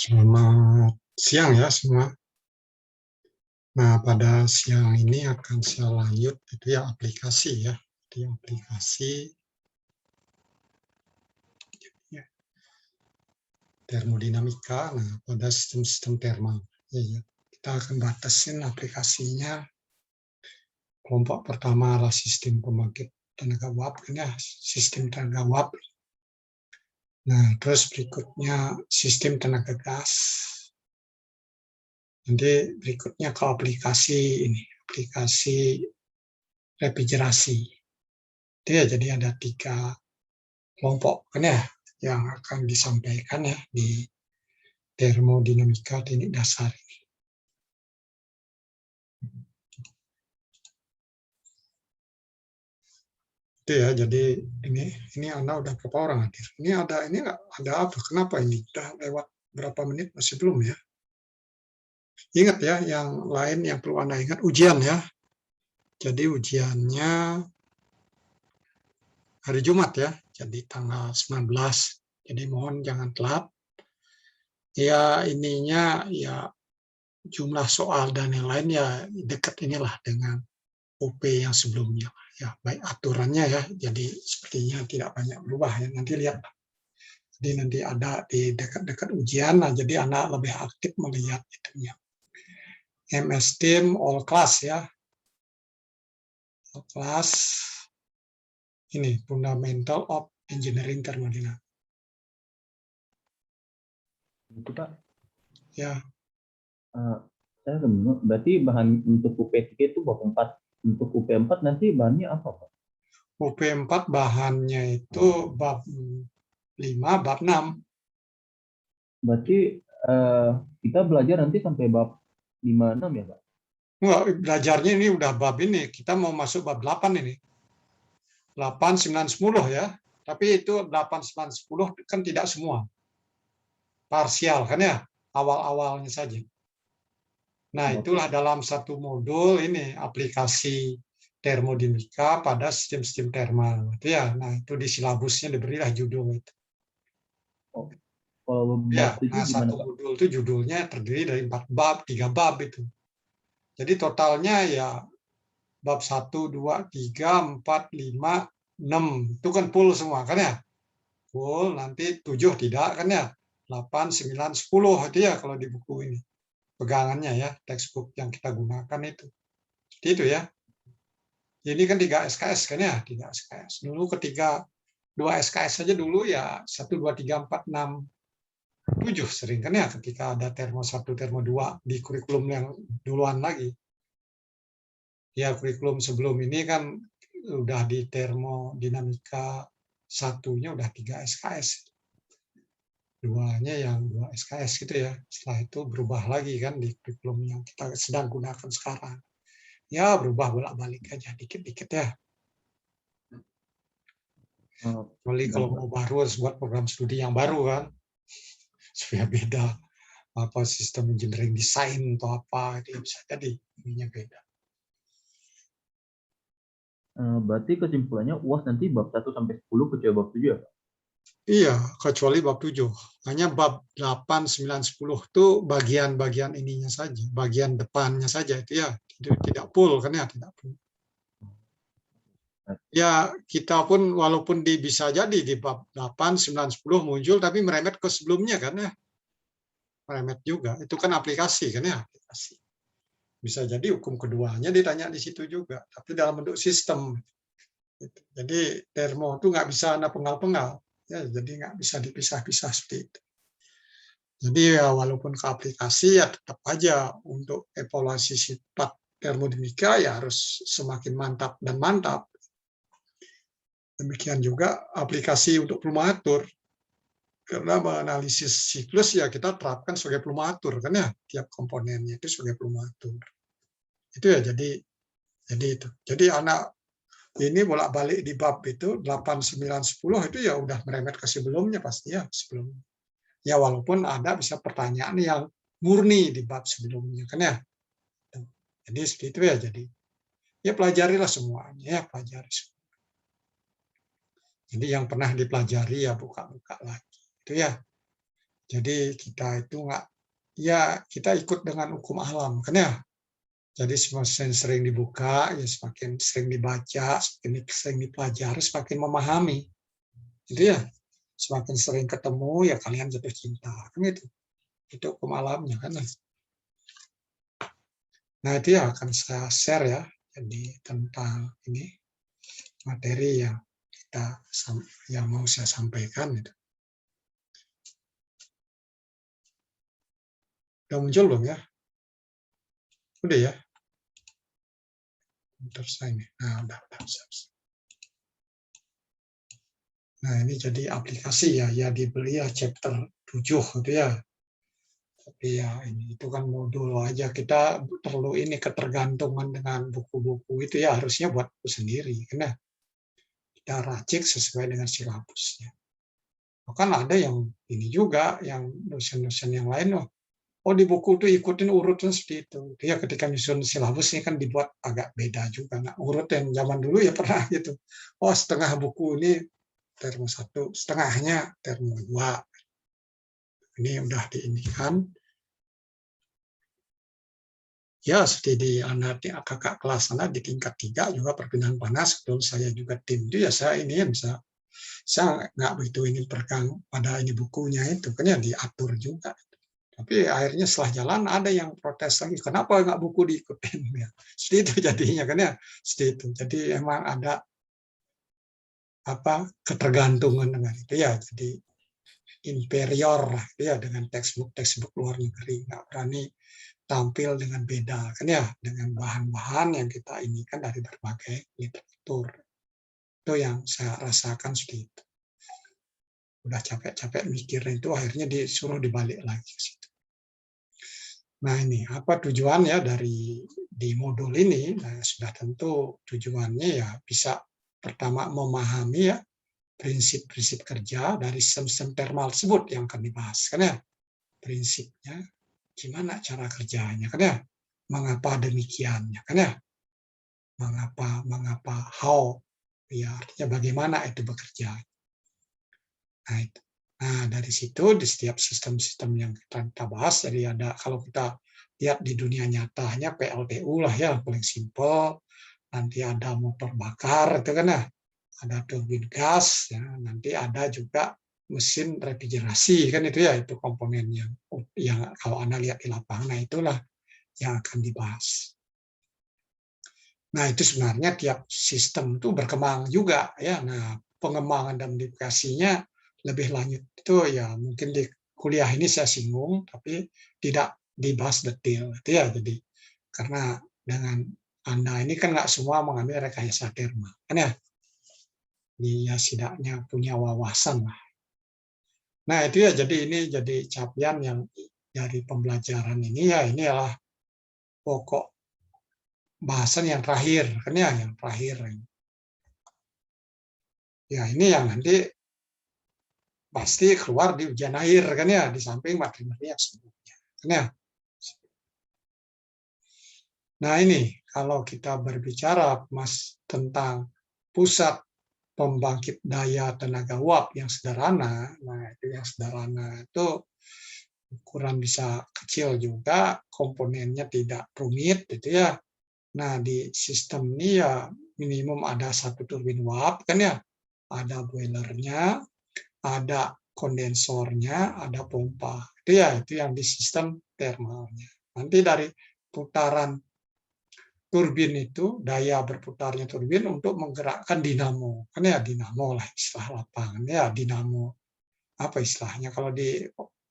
Selamat siang ya semua. Nah, pada siang ini akan saya lanjut itu ya aplikasi ya. Jadi aplikasi ya, termodinamika. Nah, pada sistem-sistem termal. Ya. Kita akan batasin aplikasinya. Kelompok pertama adalah sistem pembangkit tenaga uap, kan ya, sistem tenaga uap. Nah, terus berikutnya sistem tenaga gas. Nanti berikutnya ke aplikasi ini, aplikasi refrigerasi. Itu ya, jadi ada 3 kelompok kan ya yang akan disampaikan ya di termodinamika teknik dasar. Itu ya, jadi ini Anda udah berapa orang hadir? Ini nggak ada apa? Kenapa ini udah lewat berapa menit masih belum ya? Ingat ya, yang lain yang perlu Anda ingat ujian ya. Jadi ujiannya hari Jumat ya, jadi tanggal 19. Jadi mohon jangan telat. Ya ininya ya jumlah soal dan yang lain ya dekat inilah dengan UP yang sebelumnya ya, baik aturannya ya, jadi sepertinya tidak banyak berubah ya, nanti lihat. Jadi nanti ada di dekat-dekat ujian, nah jadi anak lebih aktif melihat itunya. MS Team All Class ya, All Class ini Fundamental of Engineering Thermodynamics. Itu Pak, Ya, saya bingung. Berarti bahan untuk UP3 itu bab 4. Untuk UP4 nanti bahannya apa Pak? UP4 bahannya itu bab 5, bab 6. Berarti kita belajar nanti sampai bab 5-6 ya Pak? Wah, belajarnya ini udah bab ini, kita mau masuk bab 8 ini. 8, 9, 10 ya. Tapi itu 8, 9, 10 kan tidak semua. Parsial kan ya, awal-awalnya saja. Nah, itulah dalam satu modul ini aplikasi termodinamika pada sistem-sistem termal. Itu ya, nah itu di silabusnya diberilah judul itu. Oh, kalau Ya, bab 7 nah gimana satu Pak? modul itu judulnya terdiri dari 4 bab, 3 bab itu. Jadi totalnya ya bab 1, 2, 3, 4, 5, 6. Itu kan full semua kan ya? Full, nanti 7 tidak kan ya? 8, 9, 10 itu ya kalau di buku ini. Pegangannya ya, textbook yang kita gunakan itu. Jadi itu ya. Ini kan 3 SKS kan ya, 3 SKS. Dulu ketika 2 SKS saja dulu ya 1, 2, 3, 4, 6, 7 sering kan ya ketika ada termo 1, termo 2 di kurikulum yang duluan lagi. Ya kurikulum sebelum ini kan udah di termodinamika satunya udah 3 SKS. Duanya yang 2 SKS gitu ya. Setelah itu berubah lagi kan di kurikulum yang kita sedang gunakan sekarang. Ya berubah bolak-balik aja dikit-dikit ya. Kecuali kalau mau baru harus buat program studi yang baru kan. Supaya beda apa sistem engineering design atau apa itu bisa jadi ininya beda. Berarti kesimpulannya UAS nanti bab 1 sampai 10 kecuali bab 7 ya Pak? Iya, kecuali bab 7. Hanya bab 8, 9, 10 itu bagian-bagian ininya saja, bagian depannya saja itu ya. Tidak full kan ya, tidak full. Ya, kita pun walaupun bisa jadi di bab 8, 9, 10 muncul tapi merembet ke sebelumnya kan ya. Merembet juga. Itu kan aplikasi kan ya, aplikasi. Bisa jadi hukum keduanya ditanya di situ juga, tapi dalam bentuk sistem. Jadi termo itu nggak bisa Anda penggal-penggal. Ya, jadi nggak bisa dipisah-pisah seperti itu. Jadi ya walaupun ke aplikasi ya tetap aja untuk evaluasi sifat termodinamika ya harus semakin mantap dan mantap. Demikian juga aplikasi untuk pelumatur. Karena menganalisis siklus ya kita terapkan sebagai pelumatur kan ya, tiap komponennya itu sebagai pelumatur. Itu ya jadi itu. Jadi anak ini bolak-balik di bab itu 8, 9, 10 itu ya udah merembet ke sebelumnya pasti ya sebelumnya. Ya walaupun ada bisa pertanyaan yang murni di bab sebelumnya kan ya. Jadi seperti itu ya jadi. Ya pelajarilah semuanya ya pelajari semua. Jadi yang pernah dipelajari ya buka-buka lagi. Itu ya. Jadi kita itu nggak, ya kita ikut dengan hukum alam kan ya. Jadi semakin sering dibuka, ya semakin sering dibaca, semakin sering dipelajari, semakin memahami. Jadi ya semakin sering ketemu ya kalian jatuh cinta kan itu. Itu hukum alamnya kan. Nah itu ya akan saya share ya. Jadi tentang ini materi yang mau saya sampaikan itu. Udah muncul belum ya? Udah ya. Terus ini. Nah, udah. Nah, ini jadi aplikasi ya dibeli ya chapter 7 gitu ya. Tapi ya ini itu kan modul aja, kita perlu ini ketergantungan dengan buku-buku itu ya harusnya buat buku sendiri karena kita racik sesuai dengan silabusnya. Bahkan ada yang ini juga yang dosen-dosen yang lain di buku itu ikutin urutan seperti itu. Ya ketika nyusun silabus ini kan dibuat agak beda juga. Nah, urut yang zaman dulu ya pernah gitu. Setengah buku ini termo 1, setengahnya termo 2. Ini udah diinikan. Ya, seperti di anak kakak kelas anak di tingkat 3 juga perpindahan panas. Kalau saya juga tim itu ya saya ini ya saya nggak begitu ingin pegang pada ini bukunya itu kan ya diatur juga. Tapi akhirnya setelah jalan ada yang protes lagi, kenapa nggak buku diikutin ya? Seperti itu jadinya kan ya, seperti itu. Jadi emang ada ketergantungan dengan itu ya. Jadi inferior lah ya dengan textbook luar negeri, nggak berani tampil dengan beda kan ya, dengan bahan-bahan yang kita ini kan dari berbagai literatur. Itu yang saya rasakan seperti itu. Udah capek-capek mikirnya itu akhirnya disuruh dibalik lagi ke situ. Nah ini apa tujuan ya di modul ini? Nah, sudah tentu tujuannya ya bisa pertama memahami ya prinsip-prinsip kerja dari sistem thermal tersebut yang akan dibahas kan ya. Prinsipnya gimana cara kerjanya kan ya, mengapa demikiannya kan ya, mengapa how ya artinya bagaimana itu bekerja. Nah itu. Nah dari situ di setiap sistem-sistem yang kita bahas, jadi ada kalau kita lihat di dunia nyatanya PLTU lah ya paling simpel, nanti ada motor bakar itu kan ya, ada turbin gas ya, nanti ada juga mesin refrigerasi kan itu ya, itu komponen yang kalau Anda lihat di lapangan, nah itulah yang akan dibahas. Nah itu sebenarnya tiap sistem itu berkembang juga ya. Nah pengembangan dan modifikasinya lebih lanjut itu ya mungkin di kuliah ini saya singgung, tapi tidak dibahas detail itu ya. Jadi karena dengan Anda ini kan nggak semua mengambil rekayasa thermal kan ya. Dia setidaknya punya wawasan lah. Nah itu ya, jadi ini jadi capaian yang dari pembelajaran ini ya, ini adalah pokok bahasan yang terakhir kan ya, yang terakhir ya ini yang nanti pasti keluar di ujian akhir kan ya, di samping materi-materi yang sebelumnya kan ya. Nah ini kalau kita berbicara Mas tentang pusat pembangkit daya tenaga uap yang sederhana, nah itu yang sederhana itu ukuran bisa kecil juga, komponennya tidak rumit gitu ya. Nah di sistem ini ya minimum ada 1 turbin uap kan ya, ada boilernya, ada kondensornya, ada pompa. Itu ya, itu yang di sistem thermalnya. Nanti dari putaran turbin itu, daya berputarnya turbin untuk menggerakkan dinamo. Kan ya dinamo lah istilah lapangan ya, dinamo. Apa istilahnya kalau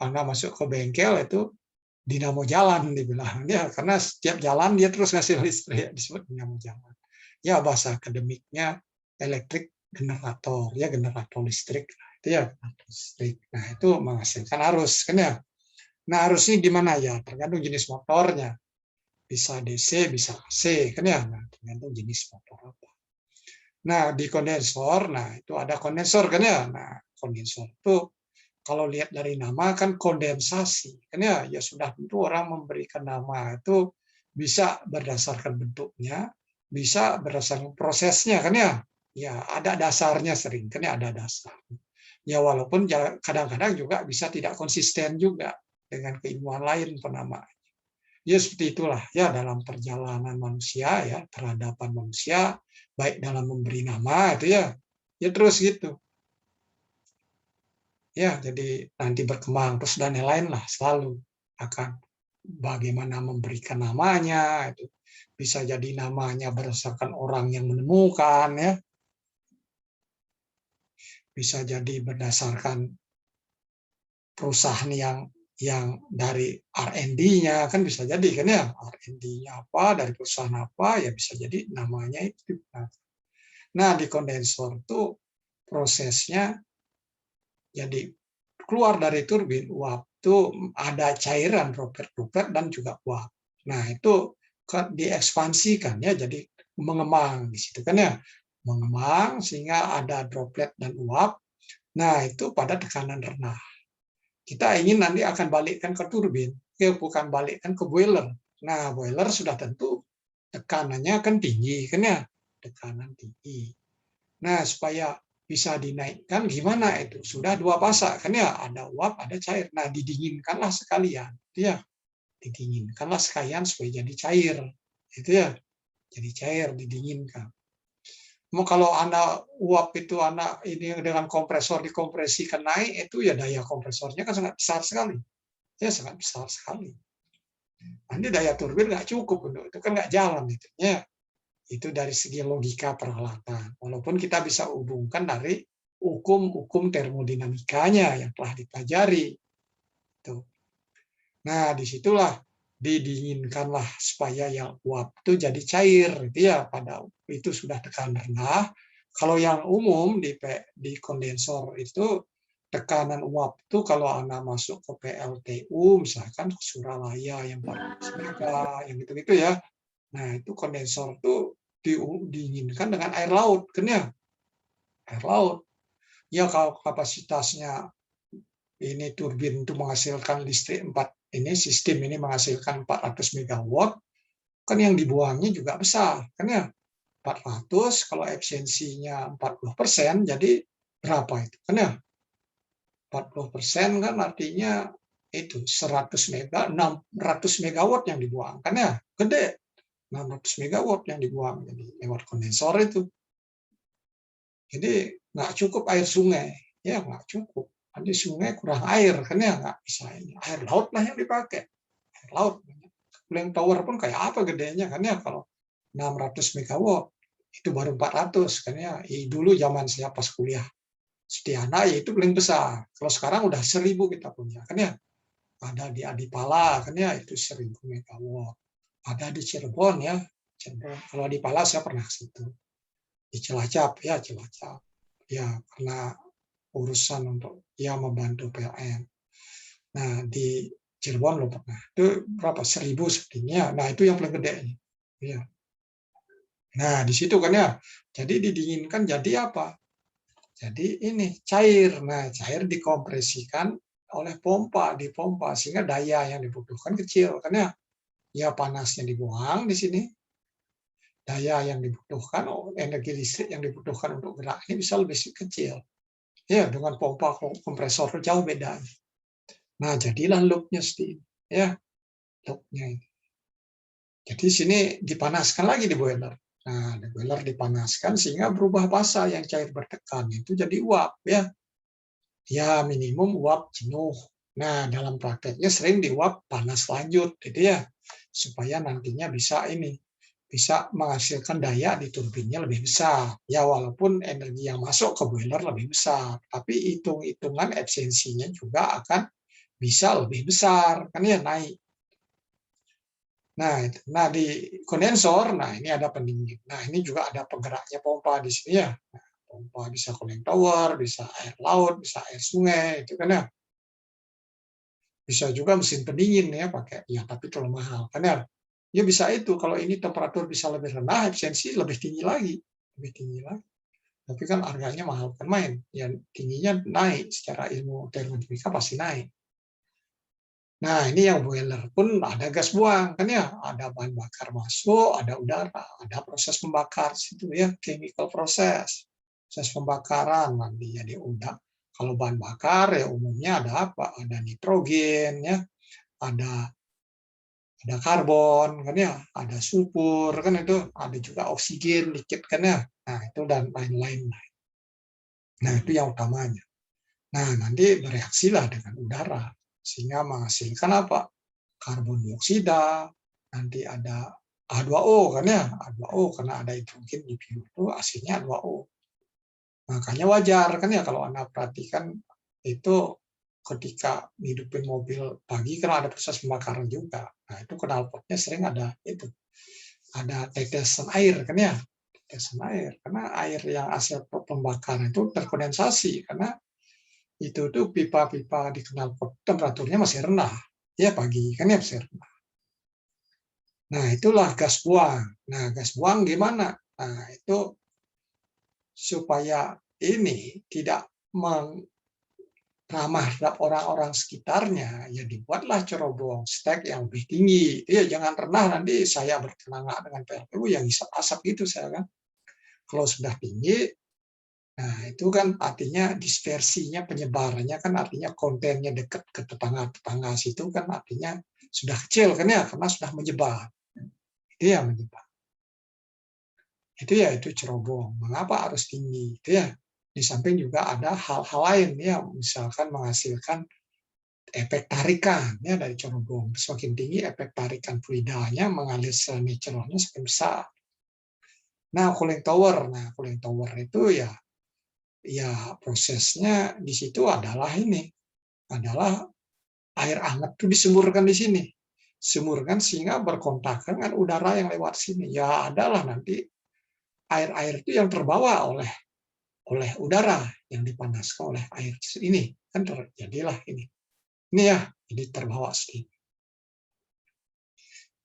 Anda masuk ke bengkel itu dinamo jalan dibilang ya, karena setiap jalan dia terus ngasih listrik, disebut dinamo jalan. Ya bahasa akademiknya elektrik generator ya, generator listrik itu ya, listrik. Nah itu menghasilkan arus kan ya. Nah arusnya gimana ya, tergantung jenis motornya, bisa DC bisa AC kan ya, nah, tergantung jenis motor apa. Nah di kondensor, nah itu ada kondensor kan ya. Nah kondensor itu kalau lihat dari nama kan kondensasi kan ya, ya sudah tentu orang memberikan nama itu bisa berdasarkan bentuknya, bisa berdasarkan prosesnya kan ya. Ya ada dasarnya sering kan ya, ada dasar. Ya walaupun kadang-kadang juga bisa tidak konsisten juga dengan keilmuan lain penama. Ya seperti itulah ya dalam perjalanan manusia ya, peradaban manusia baik dalam memberi nama itu ya, ya terus gitu. Ya, jadi nanti berkembang terus dan lain-lain lah selalu akan bagaimana memberikan namanya itu. Bisa jadi namanya berdasarkan orang yang menemukan ya, bisa jadi berdasarkan perusahaan yang dari R&D-nya kan bisa jadi kan ya, R&D-nya apa dari perusahaan apa ya bisa jadi namanya itu. Nah, di kondensor itu prosesnya jadi keluar dari turbin uap itu ada cairan droplet-droplet dan juga uap. Nah, itu diekspansikan ya jadi mengembang di situ kan ya. Mengembang sehingga ada droplet dan uap. Nah, itu pada tekanan rendah. Kita ingin nanti akan balikkan ke turbin, bukan balikkan ke boiler. Nah, boiler sudah tentu tekanannya kan tinggi, kan ya, tekanan tinggi. Nah, supaya bisa dinaikkan gimana itu? Sudah dua pasak, kan ya, ada uap, ada cair. Nah, didinginkanlah sekalian, ya, didinginkanlah sekalian supaya jadi cair, itu ya, jadi cair, didinginkan. Mau kalau anak uap itu anak ini dengan kompresor dikompresikan naik itu ya daya kompresornya kan sangat besar sekali, ya sangat besar sekali. Nanti daya turbin nggak cukup untuk itu kan nggak jalan itu, ya itu dari segi logika peralatan. Walaupun kita bisa hubungkan dari hukum-hukum termodinamikanya yang telah dipelajari. Tuh. Nah disitulah didinginkanlah supaya yang uap itu jadi cair, itu ya pada itu sudah tekanan rendah. Kalau yang umum di kondensor itu tekanan uap itu kalau Anda masuk ke PLTU misalkan ke Suralaya yang 400 mega yang gitu-gitu ya. Nah, itu kondensor itu diinginkan dengan air laut kan ya. Air laut. Ya kalau kapasitasnya ini turbin itu menghasilkan listrik 4 ini sistem ini menghasilkan 400 megawatt kan yang dibuangnya juga besar kan ya. 400 kalau efisiensinya 40% jadi berapa itu kan ya 40% kan artinya itu 100 mega 600 megawatt yang dibuang kan ya gede 600 megawatt yang dibuang jadi lewat kondensor itu jadi nggak cukup air sungai ya nggak cukup nanti sungai kurang air kan ya nggak bisa ini air laut lah yang dipakai air laut cooling tower pun kayak apa gedenya kan ya kalau 600 megawatt itu baru 400 kan ya dulu zaman saya pas kuliah Setiana ya itu paling besar. Kalau sekarang udah 1.000 kita punya kan ya. Ada di Adipala kan ya itu 1.000 megawatt. Ada di Cirebon ya. Cirebon. Kalau di Pala saya pernah ke situ. Di Cilacap ya Cilacap. Ya karena urusan untuk ya membantu PLN. Nah di Cirebon belum pernah. Itu berapa 1.000 sepertinya. Nah itu yang paling gede. Ya. Nah di situ kan ya. Jadi didinginkan jadi apa? Jadi ini cair. Nah, cair dikompresikan oleh pompa, dipompa sehingga daya yang dibutuhkan kecil karena ya panasnya dibuang di sini. Daya yang dibutuhkan, energi listrik yang dibutuhkan untuk gerak ini bisa lebih kecil. Ya, dengan pompa kompresor jauh beda. Nah, jadilah loopnya seperti ini. Ya, loopnya ini. Jadi sini dipanaskan lagi di boiler. Nah, di boiler dipanaskan sehingga berubah fasa yang cair bertekan itu jadi uap ya. Ya minimum uap jenuh. Nah dalam prakteknya sering diuap panas lanjut, gitu ya, supaya nantinya bisa ini bisa menghasilkan daya di turbinnya lebih besar. Ya walaupun energi yang masuk ke boiler lebih besar, tapi hitung-hitungan efisiensinya juga akan bisa lebih besar, kan ya naik. Nah di kondensor, nah ini ada pendingin. Nah ini juga ada penggeraknya pompa di sini ya. Nah, pompa bisa cooling tower, bisa air laut, bisa air sungai, itu kan ya. Bisa juga mesin pendingin ya pakai, ya tapi terlalu mahal kan ya. Ya bisa itu kalau ini temperatur bisa lebih rendah, efisiensi lebih tinggi lagi, lebih tinggi lagi. Tapi kan harganya mahal kan main, ya tingginya naik secara ilmu termodinamika pasti naik. Nah ini yang boiler pun ada gas buang kan ya, ada bahan bakar masuk, ada udara, ada proses pembakar situ ya, chemical proses, proses pembakaran nanti jadi udara. Kalau bahan bakar ya umumnya ada apa? Ada nitrogen ya, ada karbon kan ya, ada sulfur kan itu, ada juga oksigen dikit kan ya. Nah, itu dan lain-lain. Nah, itu yang utamanya. Nah, nanti bereaksilah dengan udara sehingga menghasilkan apa? Karbon dioksida, nanti ada H2O kan ya, H2O karena ada hidrogen di biru itu hasilnya H2O. Makanya wajar kan ya kalau Anda perhatikan itu ketika hidupin mobil pagi kan ada proses pembakaran juga. Nah, itu knalpotnya sering ada itu. Ada tetesan air kan ya, tetesan air. Karena air yang hasil pembakaran itu terkondensasi karena itu tuh pipa-pipa di knalpot temperaturnya masih rendah. Ya pagi kan ya masih rendah. Nah, itulah gas buang. Nah, gas buang gimana? Nah, itu supaya ini tidak ramah terhadap orang-orang sekitarnya, ya dibuatlah cerobong stek yang lebih tinggi. Ya jangan pernah nanti saya berkenanga dengan PLTU yang hisap asap gitu saya kan. Kalau sudah tinggi, nah itu kan artinya dispersinya, penyebarannya kan artinya kontennya dekat ke tetangga-tetangga situ kan artinya sudah kecil kan ya, karena sudah menyebar. Itu ya menyebar. Itu cerobong. Mengapa harus tinggi? Itu ya. Di samping juga ada hal-hal lain ya, misalkan menghasilkan efek tarikan ya dari cerobong. Semakin tinggi efek tarikan fluidanya mengalir secara naturalnya semakin besar. Nah, cooling tower itu ya prosesnya di situ adalah air hangat itu disemburkan di sini. Semurkan sehingga berkontak dengan udara yang lewat sini. Ya adalah nanti air-air itu yang terbawa oleh udara yang dipanaskan oleh air ini kan terjadilah ini ya jadi terbawa sedikit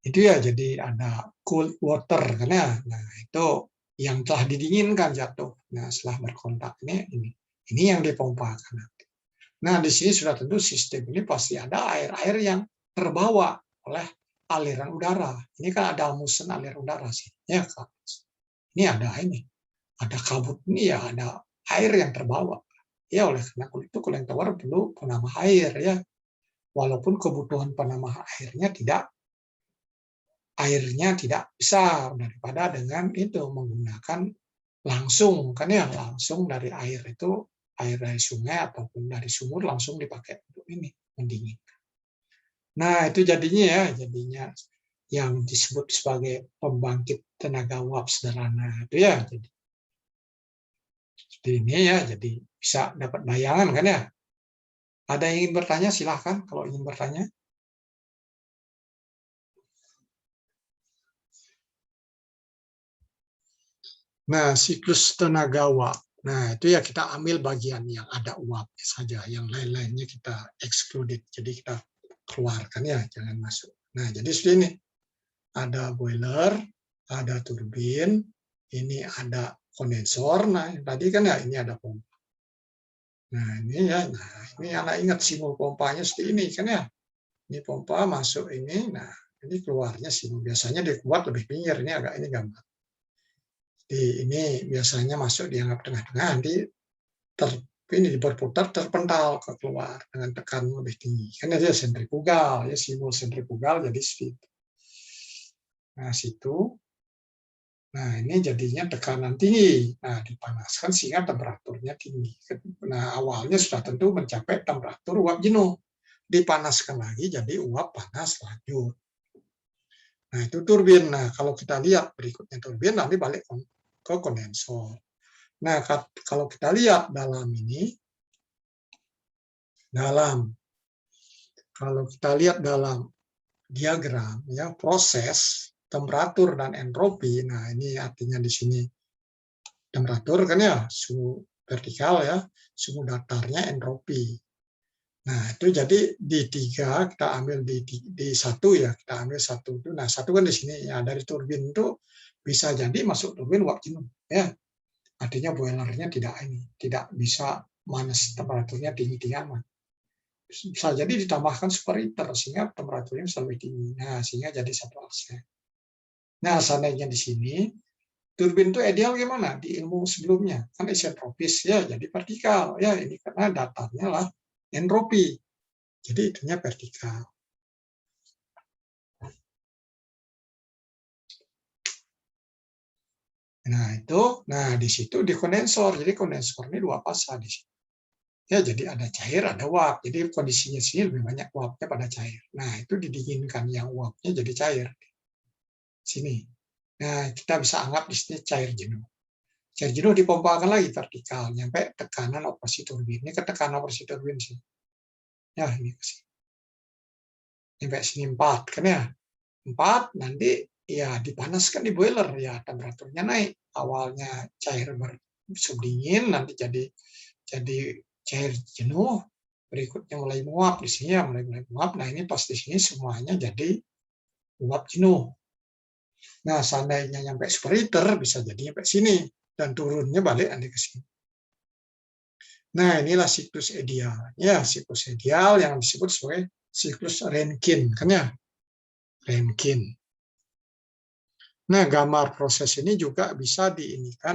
itu ya jadi ada cold water kan ya. Nah itu yang telah didinginkan jatuh. Nah setelah berkontak ini yang dipompakan. Nah di sini sudah tentu sistem ini pasti ada air-air yang terbawa oleh aliran udara. Ini kan ada hembusan aliran udara sih ya kan. Ini ada kabut ini ya ada air yang terbawa. Ya oleh karena itu cooling tower perlu penambah air ya. Walaupun kebutuhan penambah airnya tidak besar daripada dengan itu menggunakan langsung kan ya langsung dari air itu air dari sungai ataupun dari sumur langsung dipakai untuk ini mendinginkan. Nah itu jadinya yang disebut sebagai pembangkit tenaga uap sederhana itu ya jadi seperti ini ya jadi bisa dapat bayangan kan ya. Ada yang ingin bertanya silahkan kalau ingin bertanya. Nah, siklus tenaga uap. Nah, itu ya kita ambil bagian yang ada uap saja, yang lain-lainnya kita excluded. Jadi kita keluarkan ya, jangan masuk. Nah, jadi seperti ini. Ada boiler, ada turbin, ini ada kondensor. Nah, yang tadi kan ya ini ada pompa. Nah, ini Anda ingat simbol pompanya seperti ini kan ya. Ini pompa masuk ini. Nah, ini keluarnya simbol. Biasanya dibuat lebih pinggir. Ini gambar. Ini biasanya masuk dianggap tengah-tengah, nanti ini berputar terpental ke keluar dengan tekanan lebih tinggi. Kan dia sentrifugal, ya simbol sentrifugal jadi seperti itu. Nah, situ. Nah, ini jadinya tekanan tinggi. Nah, dipanaskan sehingga temperaturnya tinggi. Nah, awalnya sudah tentu mencapai temperatur uap jenuh. Dipanaskan lagi jadi uap panas lanjut. Nah, itu turbin. Nah, kalau kita lihat berikutnya turbin, nanti balik ke kondensor. Nah, kalau kita lihat kalau kita lihat dalam diagram ya proses temperatur dan entropi. Nah, ini artinya di sini temperatur kan ya, suhu vertikal ya, suhu datarnya entropi. Nah, itu jadi di 3 kita ambil di 1 ya, kita ambil 1 itu. Nah, 1 kan di sini ya dari turbin itu bisa jadi masuk turbin uap jenuh ya. Artinya boilernya tidak bisa manas temperaturnya tinggi-tinggi amat. Bisa jadi ditambahkan superheater sehingga temperaturnya bisa lebih tinggi. Nah, sehingga jadi 1 AC. Nah, seandainya di sini turbin itu ideal gimana? Di ilmu sebelumnya kan isentropis ya, jadi vertikal ya. Ini karena datanya lah entropi, jadi itunya vertikal. Nah di situ di kondensor. Jadi kondensor ini dua fasa di situ. Ya, jadi ada cair, ada uap. Jadi kondisinya sini lebih banyak uapnya pada cair. Nah, itu didinginkan yang uapnya jadi cair. Sini. Nah, kita bisa anggap di sini cair jenuh. Cair jenuh dipompakan lagi vertikal, nyampe tekanan operasi turbin. Ini ke tekanan operasi turbin sih. Ya, ini ke sini. Nyampe sini 4, kan ya? 4, nanti ya dipanaskan di boiler, ya temperaturnya naik. Awalnya cair bersubdingin, nanti jadi cair jenuh, berikutnya mulai menguap di sini ya, mulai menguap. Nah ini pas di sini semuanya jadi uap jenuh. Nah seandainya nyampe superheater bisa jadi nyampe sini dan turunnya balik nanti ke sini. Nah inilah siklus ideal ya, siklus ideal yang disebut sebagai siklus Rankine kan ya, Rankine. Nah gambar proses ini juga bisa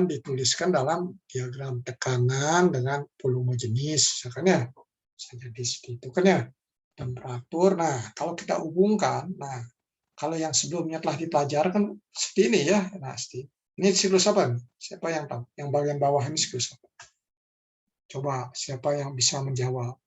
dituliskan dalam diagram tekanan dengan volume jenis, misalkan ya, bisa jadi seperti itu kan ya. Temperatur. Nah, kalau kita hubungkan, nah kalau yang sebelumnya telah dipelajarkan seperti ini ya, nah ini siklus apa nih? Siapa yang tahu? Yang bagian bawah ini siklus apa? Coba siapa yang bisa menjawab?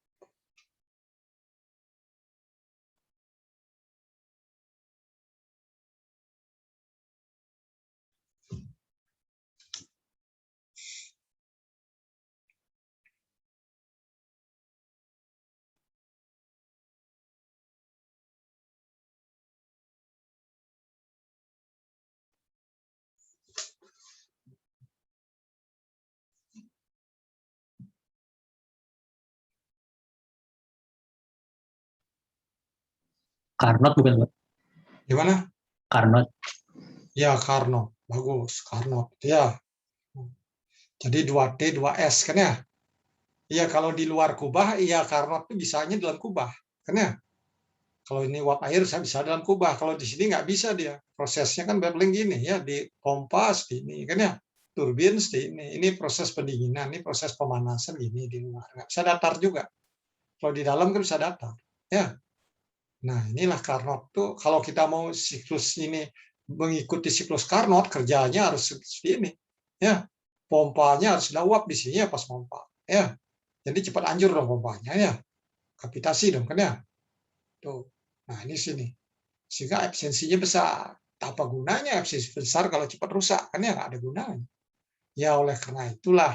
Carnot bukan, Pak? Gimana? Carnot. Ya, Carnot. Bagus, Carnot. Ya. Jadi 2T, 2S kan ya? Iya, kalau di luar kubah, iya Carnot itu bisanya dalam kubah. Kan ya? Kalau ini uap air, saya bisa dalam kubah. Kalau di sini nggak bisa dia. Prosesnya kan babbling gini ya, di pompa seperti ini kan ya. Turbin seperti ini. Ini proses pendinginan, ini proses pemanasan gini di luar. Nggak bisa datar juga. Kalau di dalam kan bisa datar. Ya. Nah, inilah Carnot tuh. Kalau kita mau siklus ini mengikuti siklus Carnot, kerjanya harus seperti ini. Ya. Pompanya harus ada uap di sini ya pas pompa. Ya. Jadi cepat anjur dong pompanya ya. Kapitasi dong kan ya. Tuh. Nah, ini sini. Sehingga efisiensinya besar. Apa gunanya efisiensi besar kalau cepat rusak? Kan ya nggak ada gunanya. Ya oleh karena itulah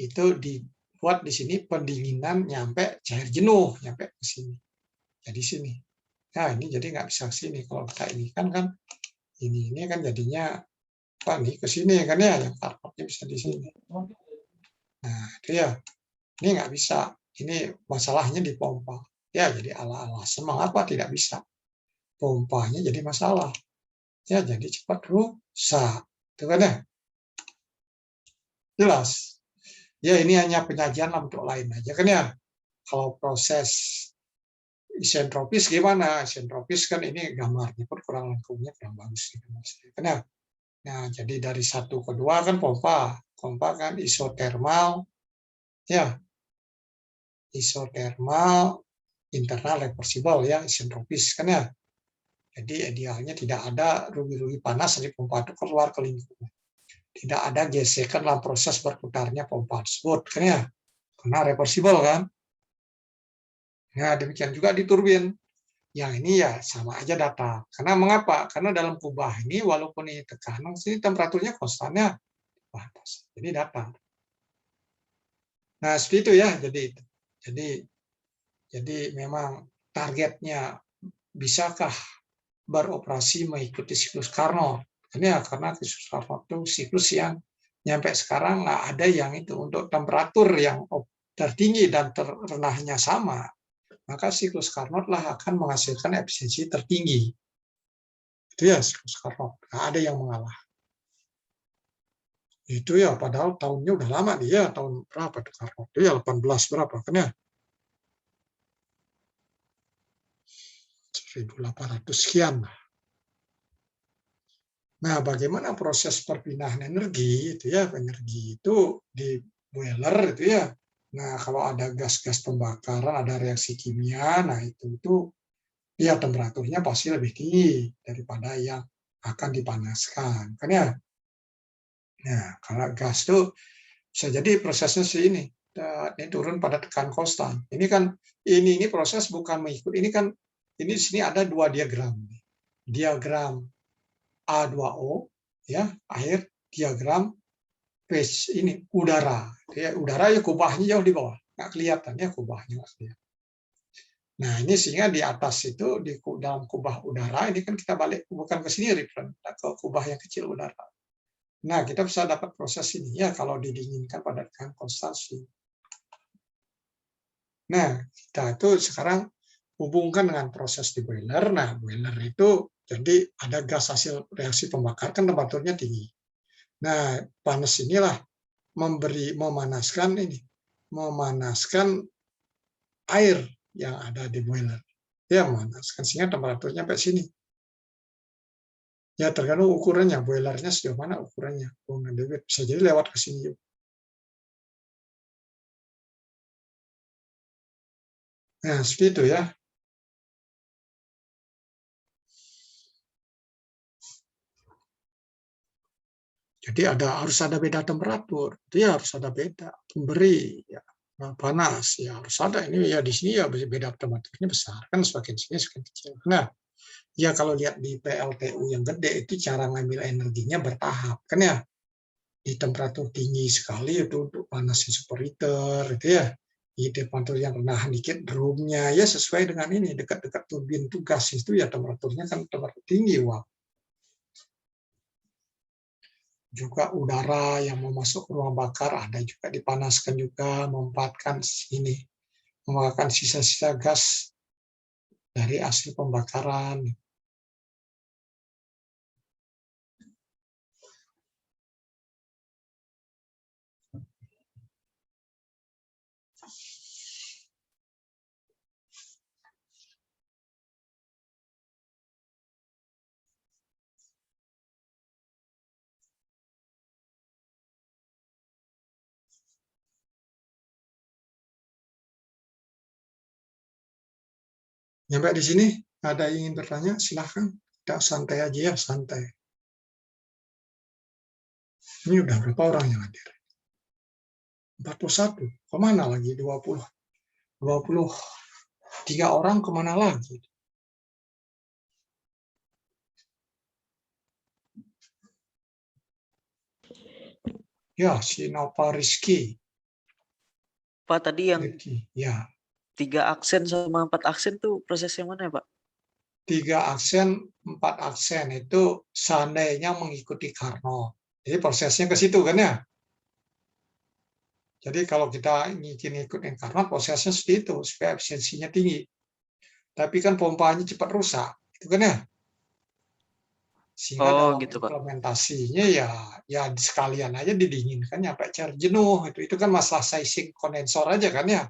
itu dibuat di sini pendinginan nyampe cair jenuh, nyampe ke sini. Jadi sini. Nah ini jadi nggak bisa ke sini. Kalau kita ini kan ini kan jadinya apa nih ke sini kan ya, yang karpetnya bisa di sini. Nah itu ya. Ini nggak bisa. Ini masalahnya di pompa. Ya jadi ala-alasan mengapa tidak bisa. Pompanya jadi masalah. Ya jadi cepat rusak. Itu kan ya. Jelas. Ya ini hanya penyajian dalam bentuk lain aja kan ya. Kalau proses isentropis gimana? Isentropis kan ini gambarnya pun kurang lengkapnya kurang bagus gitu maksudnya. Kan ya. Nah, jadi dari 1 ke 2 kan pompa. Pompa kan isotermal ya. Isotermal internal reversible ya, isentropis kan ya. Jadi idealnya tidak ada rugi-rugi panas dari pompa itu keluar ke lingkungan. Tidak ada gesekan dalam proses berputarnya pompa tersebut kan ya. Karena reversible kan. Nah, demikian juga di turbin. Yang ini ya sama aja datar. Karena mengapa? Karena dalam kubah ini walaupun ini tekanan, sini temperaturnya konstannya panas. Jadi datar. Nah, seperti itu ya. Jadi memang targetnya bisakah beroperasi mengikuti siklus Carnot? Karena siklus Carnot itu siklus yang nyampe sekarang nggak ada yang itu untuk temperatur yang tertinggi dan terendahnya sama. Maka siklus Carnot lah akan menghasilkan efisiensi tertinggi. Itu ya siklus Carnot. Nggak ada yang mengalah. Itu ya, padahal tahunnya udah lama dia, tahun berapa tuh Carnot? Itu ya 18 berapa kan ya? 1800 sekian. Nah, bagaimana proses perpindahan energi itu ya, energi itu di boiler itu ya. Nah, kalau ada gas-gas pembakaran, ada reaksi kimia, nah itu ya temperaturnya pasti lebih tinggi daripada yang akan dipanaskan, kan ya. Nah, kalau gas itu bisa jadi prosesnya ini turun pada tekan konstan. Ini kan ini proses bukan mengikut ini kan ini di sini ada dua diagram. Diagram A2O ya, air, diagram phase ini udara. Ya, udara ya kubahnya jauh di bawah. Nggak kelihatan ya kubahnya. Nah, ini sehingga di atas itu di dalam kubah udara ini kan kita balik bukan ke sini reference ke kubah yang kecil udara. Nah, kita bisa dapat proses ini ya kalau didinginkan pada tekanan konstansi. Nah, kita itu sekarang hubungkan dengan proses di boiler. Nah, boiler itu jadi ada gas hasil reaksi pembakar kan temperaturnya tinggi. Nah, panas inilah memanaskan air yang ada di boiler. Ya, memanaskan sehingga temperaturnya sampai sini. Ya, tergantung ukurannya, boilernya sejauh mana ukurannya. Bisa jadi lewat ke sini. Nah, seperti itu ya. Jadi harus ada beda temperatur. Itu ya harus ada beda. Pemberi ya panas ya harus ada ini ya di sini ya beda temperaturnya besar kan semakin sini semakin kecil. Nah, ya kalau lihat di PLTU yang gede itu cara ngambil energinya bertahap kan ya. Di temperatur tinggi sekali itu untuk panasnya superheater itu ya. Di temperatur yang rendah dikit drumnya ya sesuai dengan ini dekat-dekat turbin itu gas itu ya temperaturnya kan temperatur tinggi wah. Juga udara yang mau masuk ke ruang bakar ada juga dipanaskan juga memanfaatkan sisa-sisa gas dari hasil pembakaran. Sampai di sini ada yang ingin bertanya silahkan. Kita santai aja ya santai. Ini udah berapa orang yang hadir? 41. Kemana lagi 20? 23 orang kemana lagi? Ya, si Nova Rizky. Pak, tadi yang Rizky. Ya. 3 aksen sama 4 aksen tuh prosesnya mana ya, Pak? 3 aksen, 4 aksen itu seandainya mengikuti Carnot. Jadi prosesnya ke situ kan ya. Jadi kalau kita ingin ikutin Carnot, prosesnya seperti itu supaya efisiensinya tinggi. Tapi kan pompanya cepat rusak, itu kan ya. Sehingga dalam Gitu, Pak. implementasinya ya sekalian aja didinginkan nyampe cair jenuh itu kan masalah sizing kondensor aja kan ya.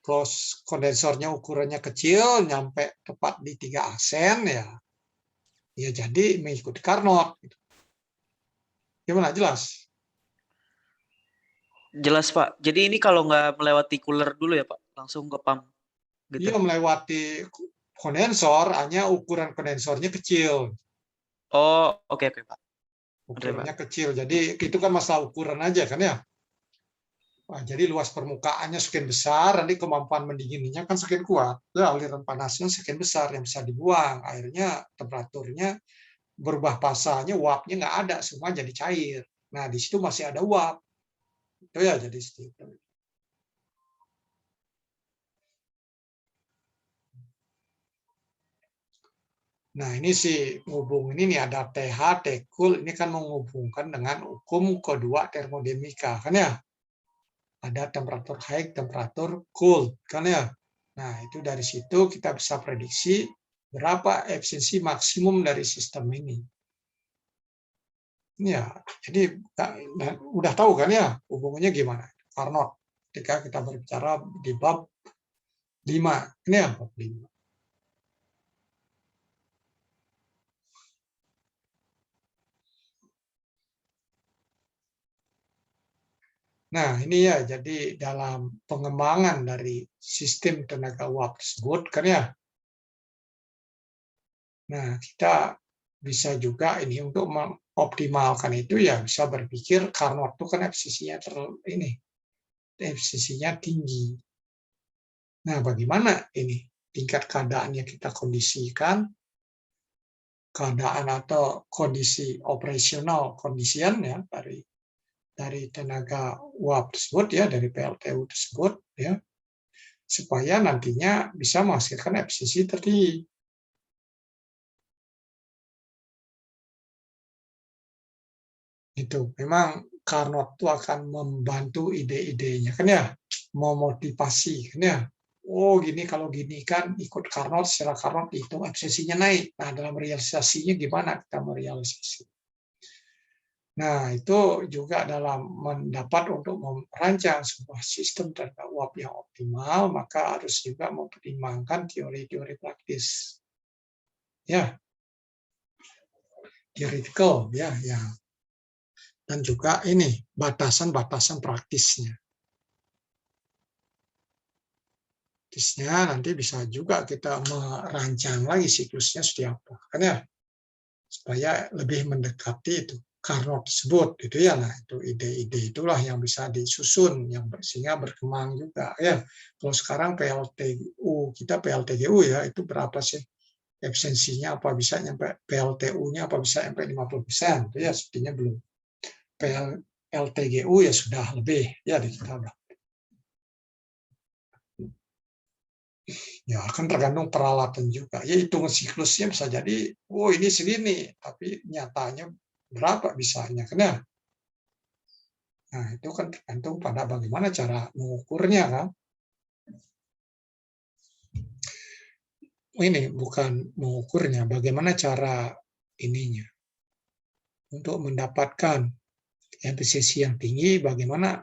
Kalau kondensornya ukurannya kecil nyampe tepat di 3 aksen ya jadi mengikuti Carnot. Gimana jelas? Jelas, Pak. Jadi ini kalau nggak melewati cooler dulu ya, Pak? Langsung ke pump gitu. Dia melewati kondensor, hanya ukuran kondensornya kecil. Oh, oke, Pak. Ukurannya kecil, jadi itu kan masalah ukuran aja kan ya. Wah, jadi luas permukaannya sekian besar, nanti kemampuan mendinginnya kan sekian kuat. Ya, aliran panasnya sekian besar yang bisa dibuang. Airnya temperaturnya berubah pasanya, uapnya nggak ada, semua jadi cair. Nah, di situ masih ada uap. Itu ya jadi seperti itu. Nah, ini sih hubung ini nih ada TH, T-cool, ini kan menghubungkan dengan hukum kedua termodinamika, kan ya? Ada temperatur high, temperatur cool, kan ya? Nah, itu dari situ kita bisa prediksi berapa efisiensi maksimum dari sistem ini. Ya, jadi udah tahu kan ya hubungannya gimana? Carnot, ketika kita berbicara di bab 5. Ini ya bab 5. Nah, ini ya, jadi dalam pengembangan dari sistem tenaga uap tersebut, kan ya. Nah, kita bisa juga ini untuk mengoptimalkan itu ya bisa berpikir Carnot itu kan efisiensinya tinggi. Nah, bagaimana ini tingkat keadaan yang kita kondisikan, keadaan atau kondisi operasional kondisian ya dari tenaga uap tersebut ya, dari PLTU tersebut ya, supaya nantinya bisa menghasilkan efisiensi tertinggi. Itu memang Carnot itu akan membantu ide-idenya kan ya, memotivasi kan ya. Oh gini, kalau gini kan ikut Carnot, secara Carnot itu efisiensinya naik. Nah dalam realisasinya gimana kita merealisasi? Nah itu juga dalam mendapat untuk merancang sebuah sistem tenaga uap yang optimal, maka harus juga mempertimbangkan teori-teori praktis. Ya, theoretical ya, yang dan juga ini batasan-batasan praktisnya. Praktisnya nanti bisa juga kita merancang lagi siklusnya seperti apa, kan ya, supaya lebih mendekati itu Carnot tersebut, itu ya. Nah itu ide-ide itulah yang bisa disusun, yang sehingga berkembang juga ya. Kalau sekarang PLTGU ya, itu berapa sih efisiensinya, apa bisa nyampe PLTU-nya, apa bisa sampai 50%, itu ya sepertinya belum. PLTGU ya sudah lebih ya di kita udah. Ya kan tergantung peralatan juga. Ya hitung siklusnya bisa jadi, oh ini segini, tapi nyatanya berapa bisanya kan ya. Nah itu kan tergantung pada bagaimana cara mengukurnya kan. Ini bukan mengukurnya, bagaimana cara ininya untuk mendapatkan efisiensi yang tinggi, bagaimana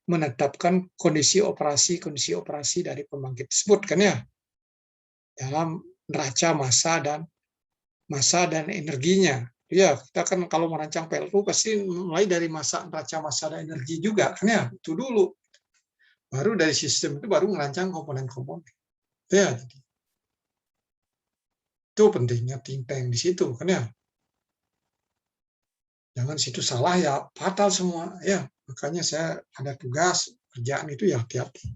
menetapkan kondisi operasi dari pembangkit tersebut kan ya, dalam neraca massa dan energinya. Ya, kita kan kalau merancang PLTU pasti mulai dari neraca massa dan energi juga kan ya, itu dulu. Baru dari sistem itu baru merancang komponen-komponen. Ya, jadi itu pentingnya think tank di situ kan ya. Jangan situ salah ya fatal semua ya. Makanya saya ada tugas kerjaan itu ya hati-hati.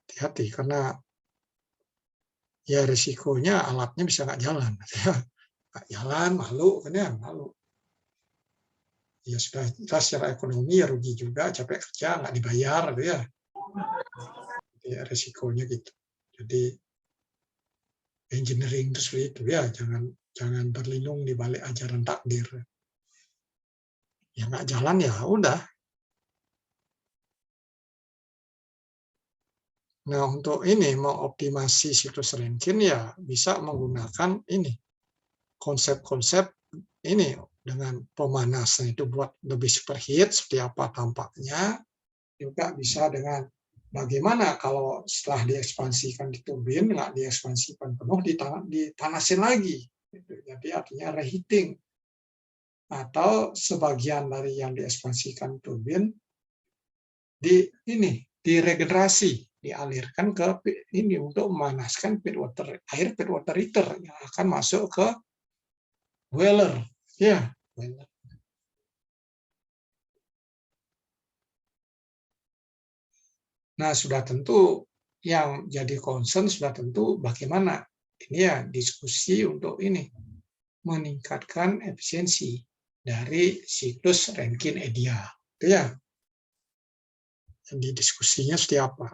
Hati-hati karena ya risikonya alatnya bisa nggak jalan. Nggak jalan, malu kan ya, malu. Ya sudah jelas secara ekonomi ya rugi juga, capek kerja nggak dibayar gitu ya. Ya risikonya gitu. Jadi engineering itu seperti itu ya, jangan berlindung di balik ajaran takdir. Ya nggak jalan ya udah. Nah untuk ini mengoptimasi siklus Rankine ya bisa menggunakan ini konsep-konsep ini dengan pemanasan itu buat lebih superheat seperti apa tampaknya, juga bisa dengan bagaimana kalau setelah diekspansikan di turbin nggak diekspansikan penuh dipanasin lagi, jadi artinya reheating atau sebagian dari yang diekspansikan turbin diregenerasi, dialirkan ke ini untuk memanaskan air feed water heater yang akan masuk ke boiler ya. Nah sudah tentu yang jadi concern sudah tentu bagaimana ini ya diskusi untuk ini meningkatkan efisiensi dari siklus Rankine-Edia itu ya. Di diskusinya seperti apa.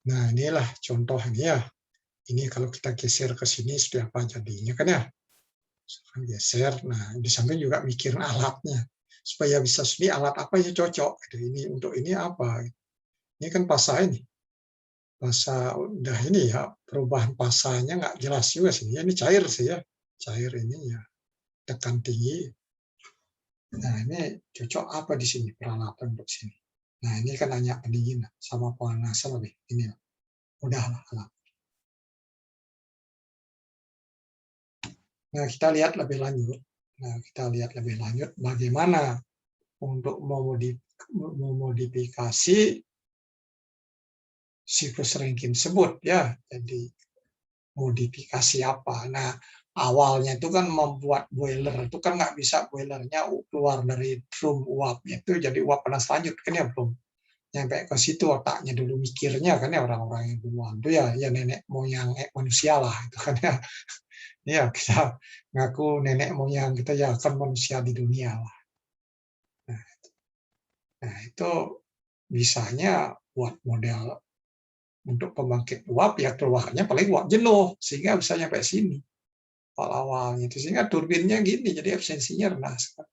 Nah inilah contohnya ya. Ini kalau kita geser ke sini seperti apa jadinya kan ya. Geser, nah di samping juga mikirin alatnya. Supaya bisa sendiri alat apa yang cocok. Ini untuk ini apa. Ini kan pasa ini. Pasa udah ini ya, perubahan pasanya nggak jelas juga sih. Ini cair sih ya. Cair ini ya. Tekan tinggi. Nah ini cocok apa di sini peralatan untuk sini. Nah, ini kan hanya pendinginan sama pemanasan lebih. Ini udahlah. Nah, kita lihat lebih lanjut. Bagaimana untuk memodifikasi siklus Rankine tersebut ya. Jadi modifikasi apa? Nah, awalnya itu kan membuat boiler itu kan nggak bisa boilernya keluar dari drum uapnya itu jadi uap panas lanjut kan ya, belum nyampe ke situ otaknya dulu mikirnya kan ya, orang-orang yang duluan itu ya nenek moyang manusia lah itu kan ya. Ya, kita ngaku nenek moyang kita ya kan manusia di dunia lah. Nah, itu bisanya buat model untuk pembangkit uap ya keluarnya paling uap jenuh sehingga bisa nyampe sini awalnya itu, sehingga turbinnya gini jadi efisiensinya rendah sekali.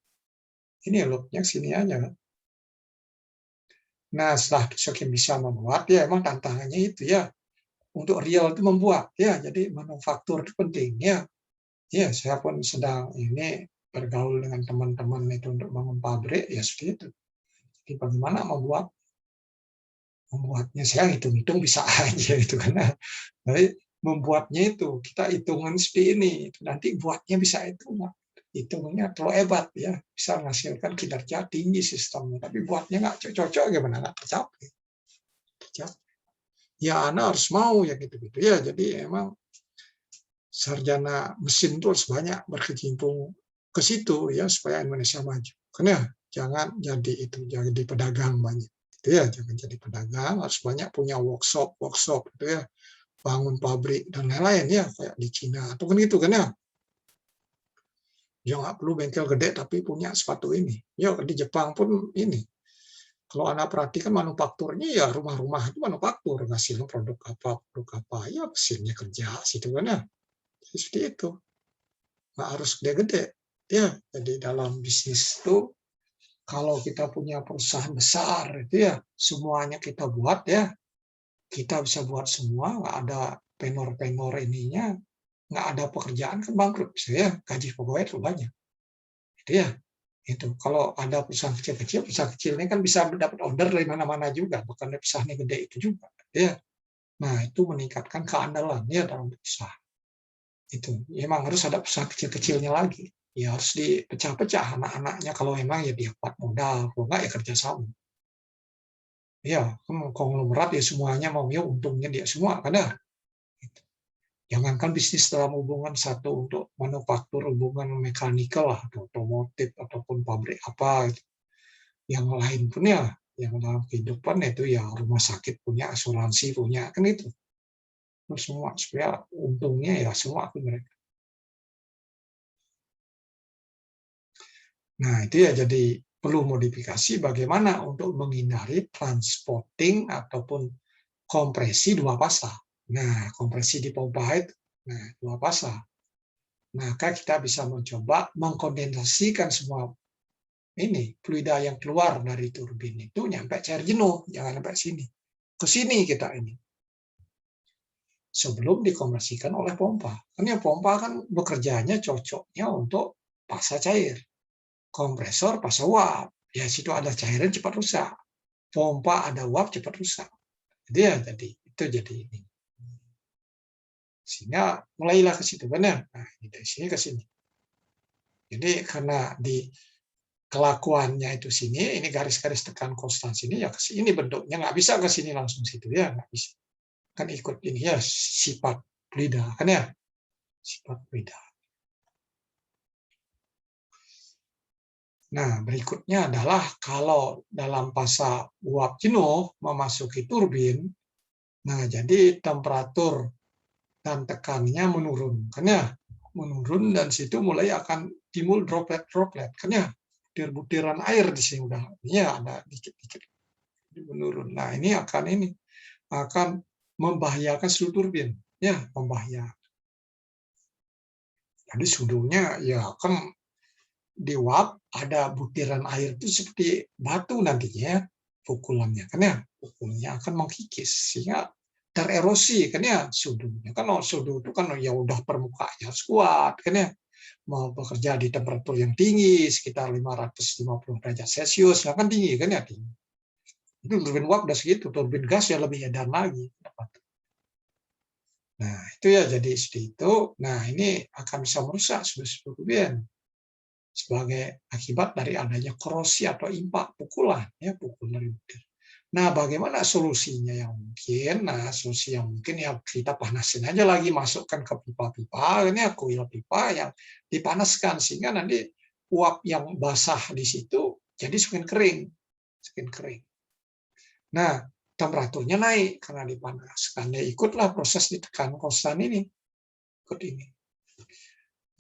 Ini loopnya sini aja kan. Nah, setelah Saking bisa membuat ya emang tantangannya itu ya untuk real itu membuat ya, jadi manufaktur itu penting ya. Ya, saya pun sedang ini bergaul dengan teman-teman itu untuk bangun pabrik ya seperti itu. Jadi bagaimana membuatnya saya hitung-hitung bisa aja itu karena tapi membuatnya itu kita hitungan seperti ini nanti buatnya bisa itu hitungannya terlalu hebat ya, bisa menghasilkan kinerja tinggi sistemnya, tapi buatnya nggak cocok gimana, nggak tercapai. Ya anak harus mau ya gitu-gitu ya, jadi emang sarjana mesin itu harus banyak berkecimpung ke situ ya supaya Indonesia maju. Karena jangan jadi pedagang banyak. Itu ya, jangan jadi pedagang, harus banyak punya workshop itu ya, bangun pabrik dan lain-lain ya kayak di Cina atau kan gitu kan ya. Ya nggak perlu bengkel gede tapi punya sepatu ini. Ya di Jepang pun ini. Kalau Anda perhatikan manufakturnya ya rumah-rumah itu manufaktur, ngasilin produk apa ya mesinnya kerja situ kan ya. Seperti itu. Nggak harus gede-gede. Ya, jadi dalam bisnis itu kalau kita punya perusahaan besar itu ya semuanya kita buat ya, kita bisa buat semua, nggak ada penor-penor ininya, nggak ada pekerjaan kan bangkrut, saya gaji pegawai terlalu banyak. Itu ya, itu. Kalau ada perusahaan perusahaan kecil ini kan bisa dapat order dari mana-mana juga, bukan dari perusahaan yang gede itu juga. Ya. Nah, itu meningkatkan keandalan ya dalam perusahaan. Itu memang harus ada perusahaan kecil-kecilnya lagi. Ya harus dipecah-pecah anak-anaknya kalau memang ya dia kuat modal, kalau enggak ya kerjasama. Ya, konglomerat ya semuanya maunya untungnya dia semua, karena jangankan bisnis dalam hubungan satu untuk manufaktur, hubungan mekanikal lah, atau otomotif ataupun pabrik apa, yang lain pun ya, yang dalam kehidupan itu ya rumah sakit punya, asuransi punya, kan itu semua supaya untungnya ya semua ke mereka. Nah itu ya jadi perlu modifikasi bagaimana untuk menghindari transporting ataupun kompresi dua pasang. Nah, kompresi di pompa itu, nah, dua pasang. Maka kita bisa mencoba mengkondensasikan semua ini fluida yang keluar dari turbin itu nyampe cair jenuh, jangan sampai sini. Ke sini kita ini. Sebelum dikompresikan oleh pompa. Karena pompa kan bekerjanya cocoknya untuk pasang cair. Kompresor pasang uap. Ya situ ada cairan cepat rusak. Pompa ada uap cepat rusak. Jadi ya jadi ini. Sehingga mulailah ke situ benar. Nah, dari sini ke sini. Jadi karena di kelakuannya itu sini, ini garis-garis tekan konstan sini ya ke sini bentuknya, nggak bisa ke sini langsung situ ya, nggak bisa. Kan ikut ini ya sifat fluida kan ya, sifat fluida. Nah, berikutnya adalah kalau dalam fase uap jenuh memasuki turbin, nah jadi temperatur dan tekannya menurun, kan ya, menurun dan situ mulai akan timbul droplet-droplet, kan ya, butir-butiran air di sini udah, ya ada dikit-dikit menurun. Nah ini akan membahayakan seluruh turbin, ya membahayakan. Jadi sudunya ya kan di uap ada butiran air itu seperti batu nantinya pukulannya kan ya, pukulnya akan mengkikis sehingga tererosi kan ya sudunya. Kan sudu itu kan ya udah permukaannya harus kuat kan ya, mau bekerja di temperatur yang tinggi sekitar 550 derajat Celcius kan tinggi kan ya, tinggi. Itu turbin uap udah segitu, turbin gas ya lebih edan lagi. Nah, itu ya jadi seperti itu. Nah, ini akan bisa merusak sumber-sumber turbin sebagai akibat dari adanya korosi atau impak pukulan, ya pukulan dari butir. Nah, bagaimana solusinya yang mungkin? Nah, solusi yang mungkin ya kita panasin aja lagi, masukkan ke pipa-pipa, ini kuil pipa yang dipanaskan sehingga nanti uap yang basah di situ jadi semakin kering, semakin kering. Nah, temperaturnya naik karena dipanaskan. Ya ikutlah proses ditekan konstan ini, ikut ini.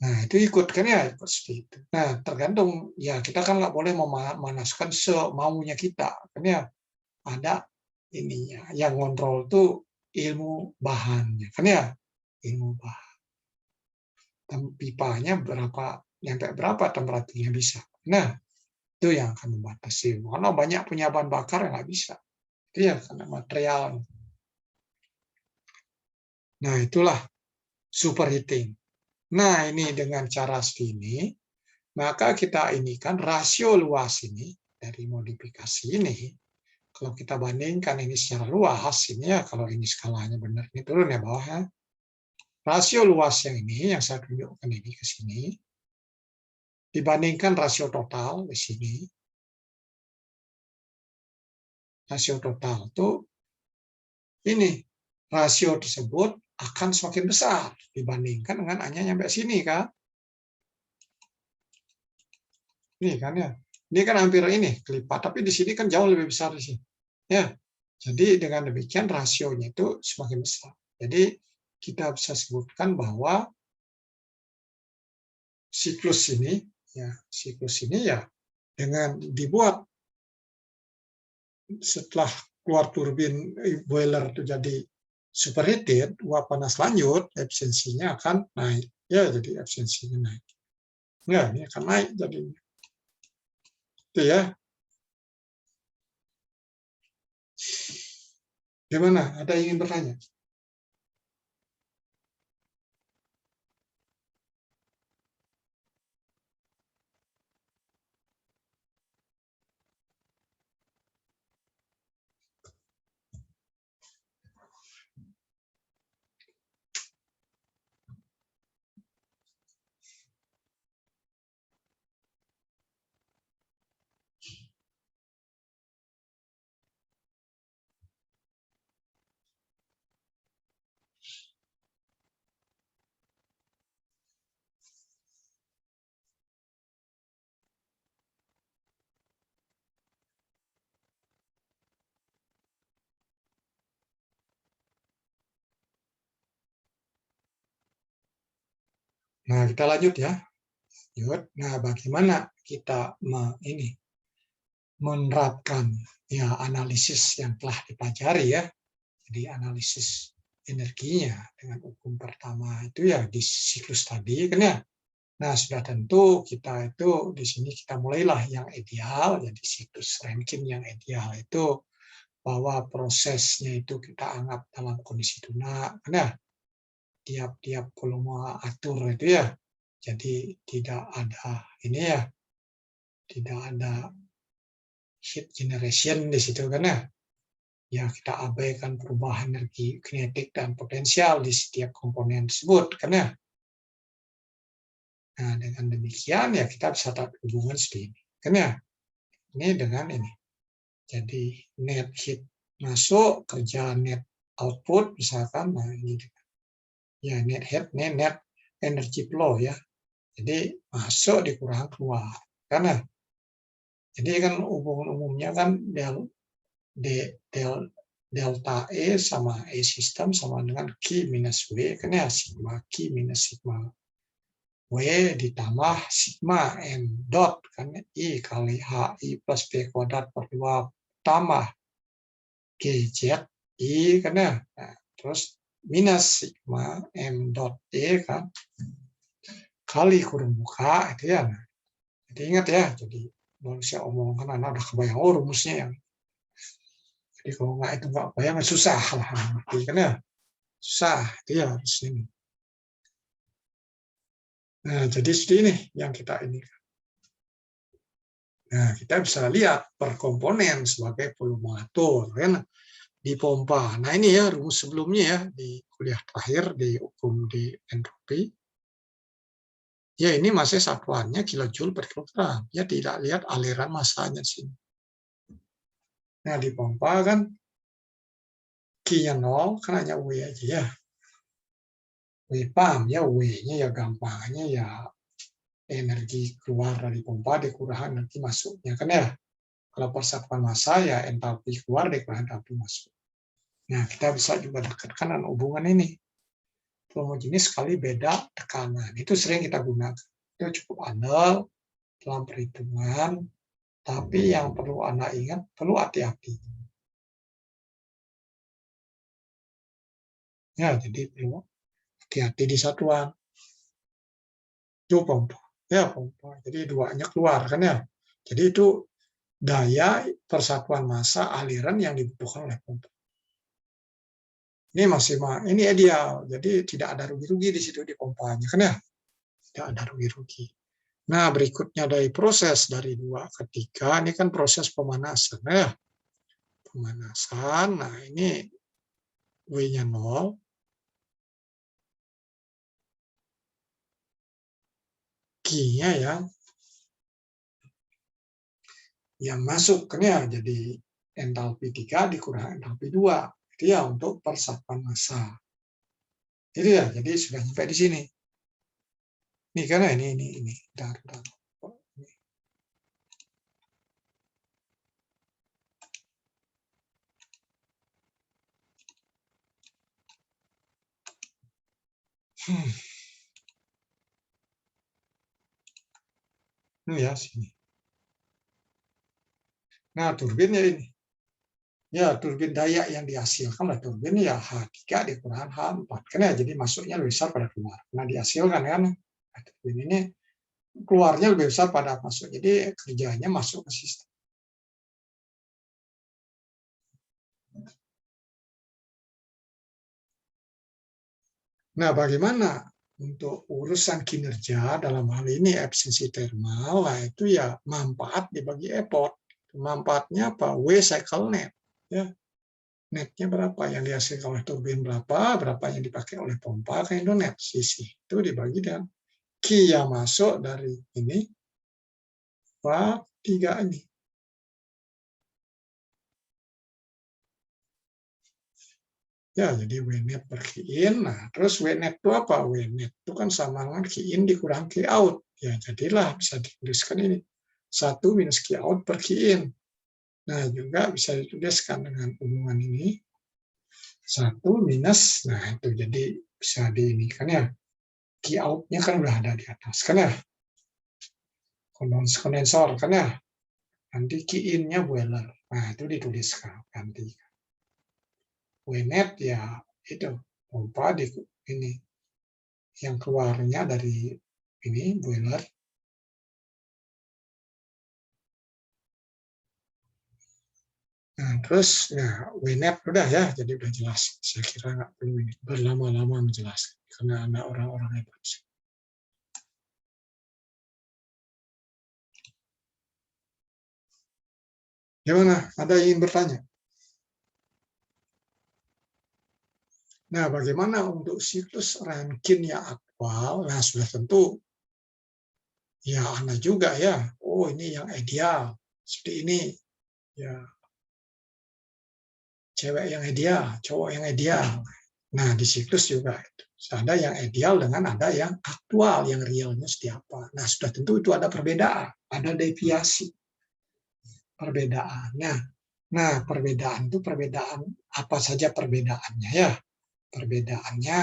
Nah, itu ikut kan ya, ikut seperti itu. Nah, tergantung ya kita kan nggak boleh memanaskan semaunya kita, kan ya. Ada ininya yang kontrol tuh ilmu bahannya kan ya, ilmu bahan pipanya berapa nyampe berapa temperaturnya bisa. Nah, itu yang akan membatasi karena banyak punya bahan bakar yang nggak bisa itu ya karena material. Nah, itulah superheating. Nah, ini dengan cara seperti ini maka kita ini kan rasio luas ini dari modifikasi ini. Kalau kita bandingkan ini secara luas, ini ya kalau ini skalanya benar, ini turun ya bawahnya. Rasio luas yang ini, yang saya tunjukkan ini ke sini, dibandingkan rasio total di sini. Rasio total itu, ini, rasio tersebut akan semakin besar dibandingkan dengan hanya nyampe sini, kan? Ini kan ya. Ini kan hampir ini, kelipat, tapi di sini kan jauh lebih besar di sini. Ya, jadi dengan demikian rasionya itu semakin besar. Jadi kita bisa sebutkan bahwa siklus ini ya dengan dibuat setelah keluar turbin boiler itu jadi superheated, uap panas lanjut, efisiensinya akan naik. Ya, jadi efisiensinya naik. Ya, ini akan naik jadinya. Itu ya. Gimana? Ada yang ingin bertanya? Nah, kita lanjut ya. Nah, bagaimana kita menerapkan ya analisis yang telah dipelajari ya. Jadi analisis energinya dengan hukum pertama itu ya di siklus tadi kan ya. Nah, sudah tentu kita itu di sini kita mulailah yang ideal, jadi siklus Rankine yang ideal itu bahwa prosesnya itu kita anggap dalam kondisi tuna, kan ya, tiap-tiap volume atur itu ya, jadi tidak ada ini ya, tidak ada heat generation di situ kan ya, ya kita abaikan perubahan energi kinetik dan potensial di setiap komponen tersebut kan ya. Nah, dengan demikian ya kita bisa tarik hubungan seperti ini. Kan ya? Ini dengan ini. Jadi net heat masuk, kerja net output misalkan, nah ini. Ya net heat, net energy flow ya. Jadi masuk dikurang keluar. Karena jadi kan hubungan umumnya kan delta E sama E system sama dengan Q minus W. Kan ya, sigma Q minus sigma W ditambah sigma M dot kan I kali HI plus P kuadrat per 2 tambah GZ I kan ya. Nah, terus minus sigma M dot E kan kali kurung buka itu ya. Nah, jadi ingat ya, jadi baru saya omongkan anak udah kebayang rumusnya yang. Jadi kalau nggak itu nggak kebayang susah lah nanti kan ya. Susah itu ya harus ini. Nah, jadi seperti ini yang kita ini. Nah, kita bisa lihat per komponen sebagai volumulator kan di pompa. Nah, ini ya rumus sebelumnya ya di kuliah terakhir di hukum di entropi. Ya, ini masih satuannya kilojoule per kilogram. Ya, tidak lihat aliran masanya sini. Nah, di pompa kan Q-nya 0 kan hanya W aja ya. W paham ya, W-nya ya gampangnya ya energi keluar dari pompa dikurangkan nanti masuknya kan ya. Kalau persatuan massa ya entalpi keluar dikurangkan entalpi masuk. Nah, kita bisa juga dekatkan dengan hubungan ini. Homogenis sekali beda tekanan. Itu sering kita gunakan. Itu cukup andal dalam perhitungan, tapi yang perlu Anda ingat, perlu hati-hati. Ya, jadi perlu hati-hati di satuan. Itu pompa. Ya, pompa. Jadi duanya keluar kan ya. Jadi itu daya persatuan massa aliran yang dibutuhkan oleh pompa. Ini ideal. Jadi tidak ada rugi-rugi di situ di pompanya kan ya. Tidak ada rugi-rugi. Nah, berikutnya dari proses dari 2 ke 3, ini kan proses pemanasan ya. Pemanasan. Nah, ini W-nya 0. Q-nya yang masuk kan ya, jadi entalpi 3 dikurang entalpi 2. Itu ya untuk persatuan massa. Jadi ya, jadi sudah sampai di sini. Ini karena ini. Bentar. Ini ya sini. Nah, turbinnya ini. Ya, turbin daya yang dihasilkan oleh turbin ya H3 dikurang H4. Kan ya, jadi masuknya lebih besar pada keluar. Nah, dihasilkan kan. Nah, turbin ini keluarnya lebih besar pada masuk. Jadi kerjanya masuk ke sistem. Nah, bagaimana untuk urusan kinerja dalam hal ini efisiensi termal? Nah, itu ya manfaat dibagi effort. Manfaatnya apa? W cycle net. Ya. Netnya berapa yang dihasilkan oleh turbin berapa yang dipakai oleh pompa ke net sisi. Itu dibagi dan Q yang masuk dari ini, 3 ini. Ya, jadi W-net per Q-in. Nah, terus W-net itu apa? W-net itu kan sama dengan Q-in dikurang Q-out. Ya, jadilah bisa dituliskan ini. 1 minus Q-out per Q-in. Nah, juga bisa dituliskan dengan hubungan ini. 1 minus, nah itu jadi bisa diinikan ya. Q-out-nya kan udah ada di atas, kan ya. Kondensor, kan ya. Nanti Q-in-nya boiler. Nah, itu dituliskan. Ganti. W-net ya itu pompa di ini yang keluarnya dari ini boiler. Nah, terus ya W-net udah ya, jadi udah jelas. Saya kira nggak perlu ini berlama-lama menjelaskan karena ada orang-orang hebat. Gimana? Ada yang ingin bertanya? Nah, bagaimana untuk siklus Rankine yang aktual? Nah, sudah tentu ya Anda juga ya. Oh, ini yang ideal. Seperti ini. Ya, cewek yang ideal, cowok yang ideal. Nah, di siklus juga itu. Ada yang ideal dengan ada yang aktual, yang realnya seperti apa. Nah, sudah tentu itu ada perbedaan, ada deviasi perbedaannya. Nah, perbedaan itu perbedaan apa saja perbedaannya ya. Perbedaannya,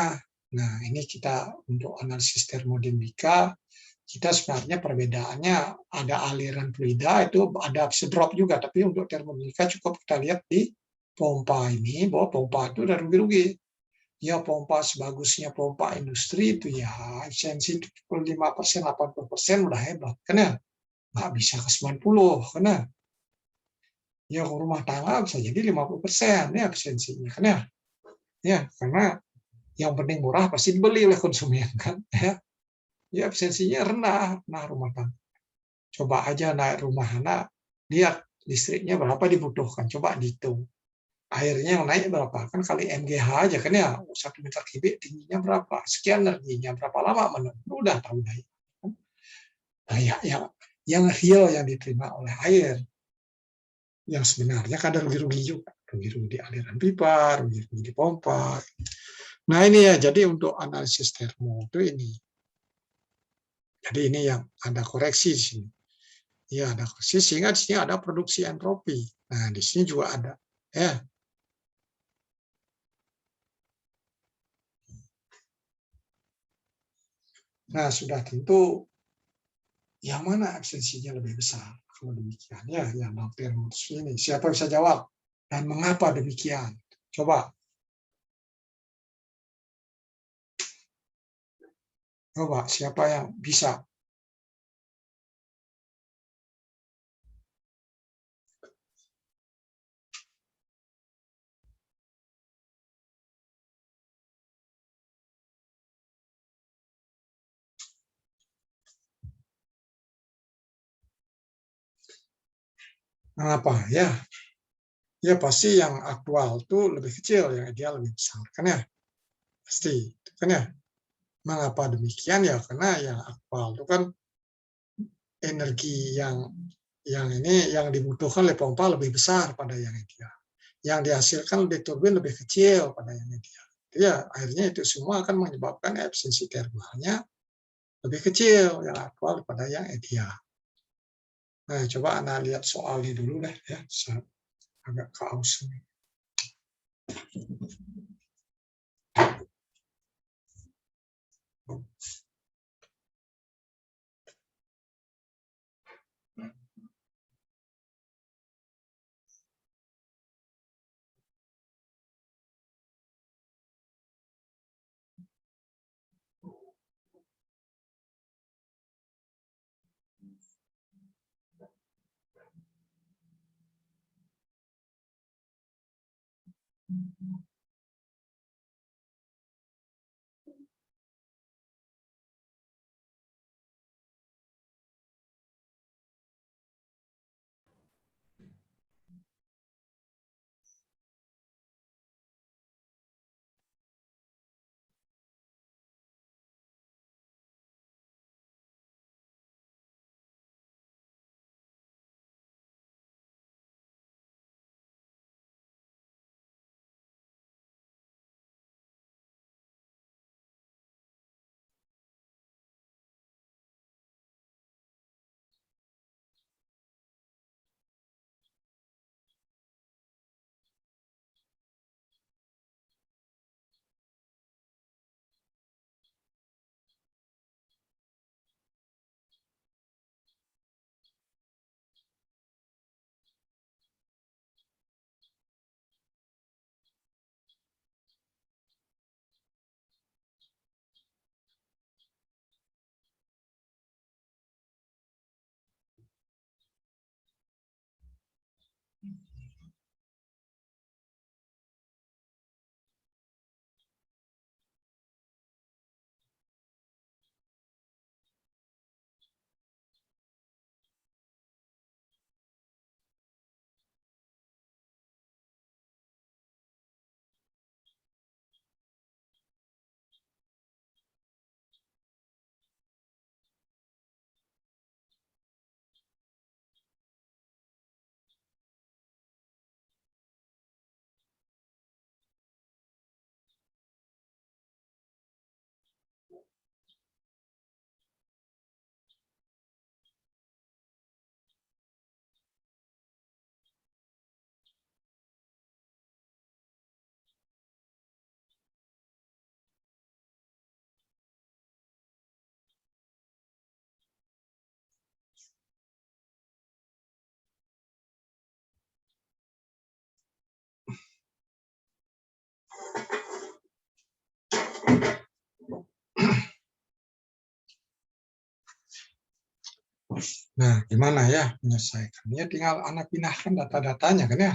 nah ini kita untuk analisis termodinamika, kita sebenarnya perbedaannya ada aliran fluida, itu ada drop juga, tapi untuk termodinamika cukup kita lihat di pompa ini, bahwa pompa itu udah rugi-rugi. Ya pompa sebagusnya pompa industri itu ya efisiensi 75%, 80% udah hebat, kan ya? Nggak bisa ke 90, kan ya? Ya rumah tangga bisa jadi 50% ya efisiensinya, kan ya? Ya, karena yang penting murah pasti dibeli oleh konsumen, kan? Ya efisiensinya rendah, nah rumah tangga. Coba aja naik rumah anak, lihat listriknya berapa dibutuhkan, coba dihitung. Airnya yang naik berapa? Kan kali MGH aja kan ya, 1 meter kubik tingginya berapa, sekian energinya, berapa lama menurut, udah tahu dah. Nah, yang real yang diterima oleh air, yang sebenarnya kadang rugi-rugi juga, rugi-rugi di aliran pipa, rugi-rugi di pompa. Nah ini ya, jadi untuk analisis termo itu ini. Jadi ini yang ada koreksi di sini. Ya, ada koreksi sehingga di sini ada produksi entropi. Nah, di sini juga ada. Ya. Nah, sudah tentu yang mana absensinya lebih besar? Kalau demikian, ya, yang termus ini. Siapa bisa jawab? Dan mengapa demikian? Coba. Coba, siapa yang bisa? Mengapa? Ya, ya pasti yang aktual itu lebih kecil, yang ideal lebih besar. Kan ya? Pasti. Kan ya? Mengapa demikian? Ya, karena yang aktual itu kan energi yang ini yang dibutuhkan oleh pompa lebih besar pada yang ideal. Yang dihasilkan di turbin lebih kecil pada yang ideal. Ya, akhirnya itu semua akan menyebabkan efisiensi termalnya lebih kecil yang aktual pada yang ideal. Nah, coba Anda lihat soal ini dulu deh ya. Agak kaos ini. Nah, gimana ya menyelesaikannya? Tinggal Anda pindahkan data-datanya kan ya.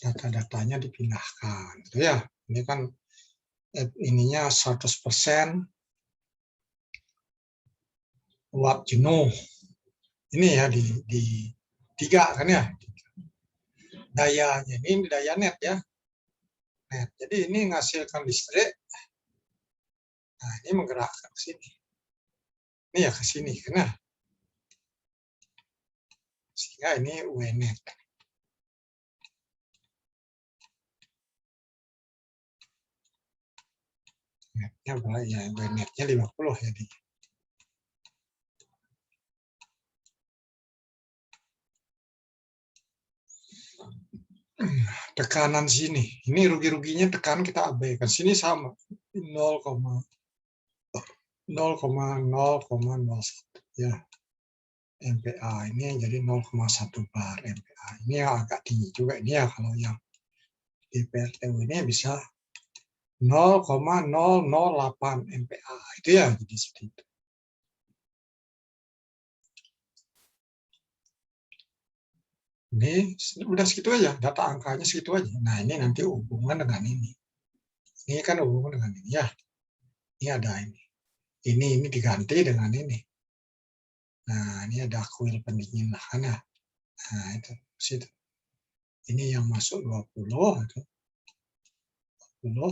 Data-datanya dipindahkan. Gitu ya. Ini kan ininya 100% uap jenuh. Ini ya di 3 kan ya. Dayanya ini daya net ya. Net. Jadi ini menghasilkan listrik. Nah, ini menggerakkan ke sini. Ini ya ke sini kan ya. Sehingga ini W net. Netnya berapa ya? W netnya 50 jadi. Tekanan sini. Ini rugi-ruginya tekanan kita abaikan. Sini sama. 0,0,01 ya. MPa ini jadi 0,1 bar MPa. Ini yang agak tinggi juga ini ya kalau yang di PLTU ini bisa 0,008 MPa. Itu ya jadi seperti itu. Ini udah segitu aja, data angkanya segitu aja. Nah, ini nanti hubungan dengan ini. Ini kan hubungan dengan ini ya. Ini ada ini. Ini diganti dengan ini. Nah, ini ada kuil pendingin lah kan ya. Nah, itu situ. Ini yang masuk 20 itu. 20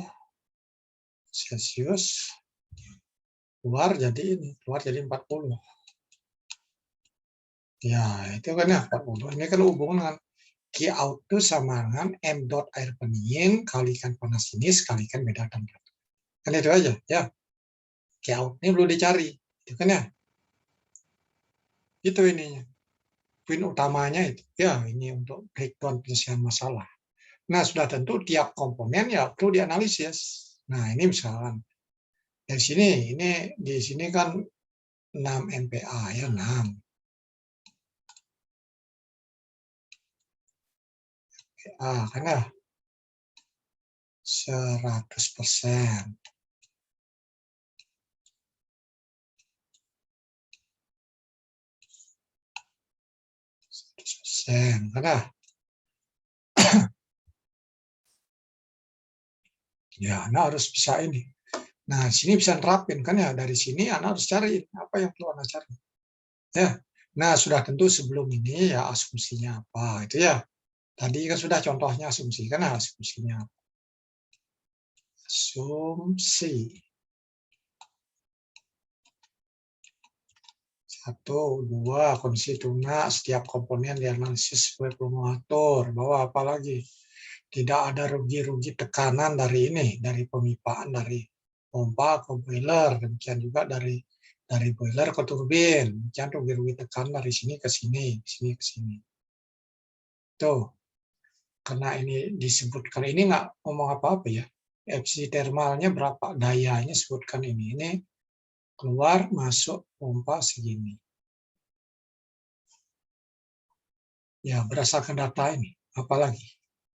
Celsius. Keluar jadi ini, keluar jadi 40. Ya, itu kan ya 40. Ini kan hubungan dengan Q out itu sama dengan M dot air pendingin kalikan panas ini sekalikan beda temperatur. Kan itu aja ya. Q out ini perlu dicari. Itu kan ya. Itu ininya. Poin utamanya itu. Ya, ini untuk breakdown penyelesaian masalah. Nah, sudah tentu tiap komponen ya perlu dianalisis. Nah, ini misalkan dari sini, ini di sini kan 6 MPa ya, 6. Karena 100%. Karena ya, Anda harus bisa ini. Nah, sini bisa nerapin kan ya, dari sini Anda harus cari apa yang perlu Anda cari. Ya. Nah, sudah tentu sebelum ini ya asumsinya apa itu ya. Tadi kan sudah contohnya asumsi kan asumsinya. Asumsi. 1, 2, kondisi lunak, setiap komponen dianalisis sebagai promotor. Bahwa apa lagi? Tidak ada rugi-rugi tekanan dari ini, dari pemipaan dari pompa ke boiler, demikian juga dari boiler ke turbin, demikian rugi-rugi tekanan dari sini ke sini, sini ke sini. Tuh, karena ini disebutkan ini nggak ngomong apa-apa ya. Efisiensi termalnya berapa, dayanya sebutkan ini keluar masuk pompa segini. Ya, berdasarkan data ini, apalagi?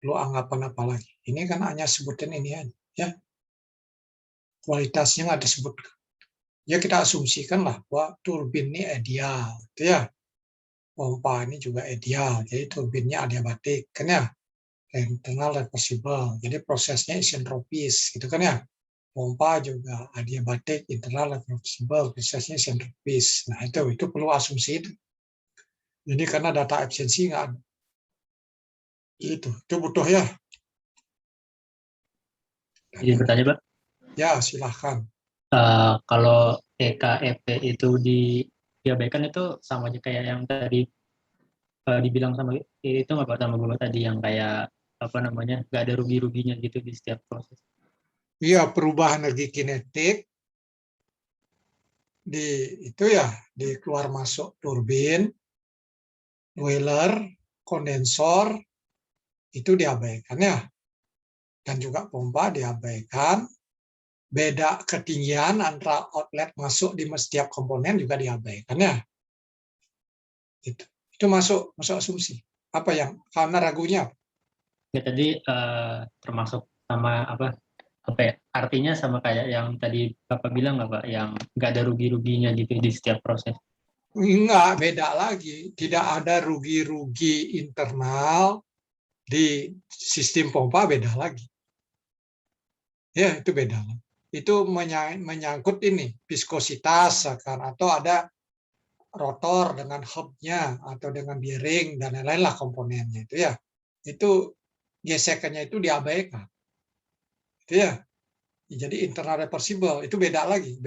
Perlu anggapan apa lagi? Ini kan hanya sebutin ini aja, ya. Kualitasnya nggak disebutkan. Ya kita asumsikan lah bahwa turbin ini ideal, gitu ya. Pompa ini juga ideal, jadi turbinnya adiabatik, kan ya. Internal reversible, jadi prosesnya isentropis, gitu kan ya. Pompa juga adiabatik, internal reversible, prosesnya isentropis. Nah itu perlu asumsi itu. Jadi karena data efisiensi nggak ada. Itu butuh ya. Jadi bertanya Pak, Ya silahkan. kalau EKEP itu diabaikan itu sama aja kayak yang tadi dibilang sama itu nggak Pak, sama gue tadi yang kayak apa namanya nggak ada rugi-ruginya gitu di setiap proses. Iya, perubahan energi kinetik di keluar masuk turbin, boiler, kondensor itu diabaikan ya. Dan juga pompa diabaikan. Beda ketinggian antara outlet masuk di setiap komponen juga diabaikan ya. Itu masuk asumsi. Apa yang karena ragunya? Ya tadi termasuk sama apa ya, artinya sama kayak yang tadi Bapak bilang nggak Pak, yang nggak ada rugi-ruginya gitu di setiap proses. Enggak, beda lagi. Tidak ada rugi-rugi internal di sistem pompa, beda lagi. Ya, itu beda. Itu menyangkut ini, viskositas, atau ada rotor dengan hubnya atau dengan bearing dan lain-lain lah komponennya itu ya. Itu gesekannya itu diabaikan. Itu ya. Jadi internal reversible itu beda lagi.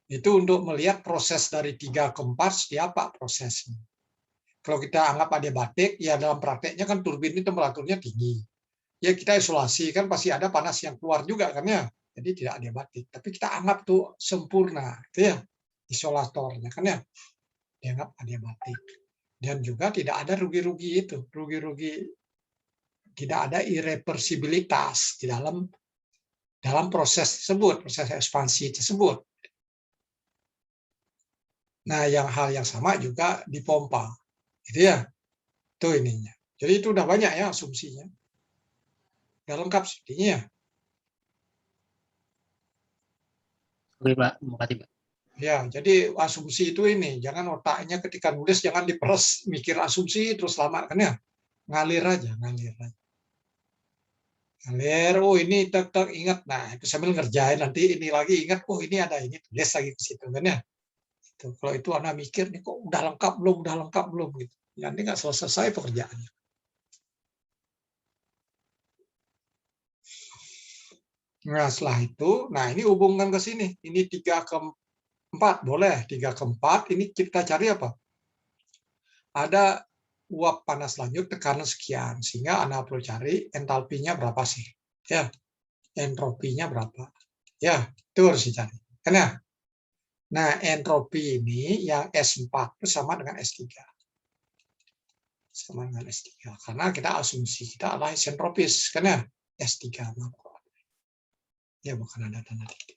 Itu untuk melihat proses dari 3 ke 4 seperti apa prosesnya. Kalau kita anggap adiabatik, ya dalam prakteknya kan turbin itu temperaturnya tinggi. Ya kita isolasi kan pasti ada panas yang keluar juga kan ya. Jadi tidak adiabatik. Tapi kita anggap tuh sempurna, itu ya isolatornya kan ya. Dianggap adiabatik. Dan juga tidak ada rugi-rugi itu, tidak ada irreversibilitas di dalam proses tersebut, proses ekspansi tersebut. Nah, hal yang sama juga di pompa. Gitu ya. Itu ininya. Jadi itu udah banyak ya asumsinya. Udah lengkap sepertinya ya. Oke Pak, terima kasih Pak. Ya, jadi asumsi itu ini, jangan otaknya ketika nulis jangan diperes mikir asumsi terus lama kan ya. Ngalir aja. Ngalir, oh ini tek ingat, nah itu sambil ngerjain nanti ini lagi ingat, oh ini ada ini tulis lagi ke situ kan ya. Itu kalau itu anak mikir nih kok udah lengkap belum gitu. Nanti nggak selesai pekerjaannya. Nah setelah itu, nah ini hubungkan ke sini. Ini 3 ke 4 boleh 3 ke 4 ini kita cari apa? Ada uap panas lanjut tekanan sekian sehingga Anda perlu cari entalpinya berapa sih? Ya, entropinya berapa? Ya, itu harus dicari. Kan ya? Nah, entropi ini yang S4 itu sama dengan S3. Sama dengan S3. Karena kita asumsi kita adalah isentropis. Kan ya? S3. Ya, bukan ada tanda titik.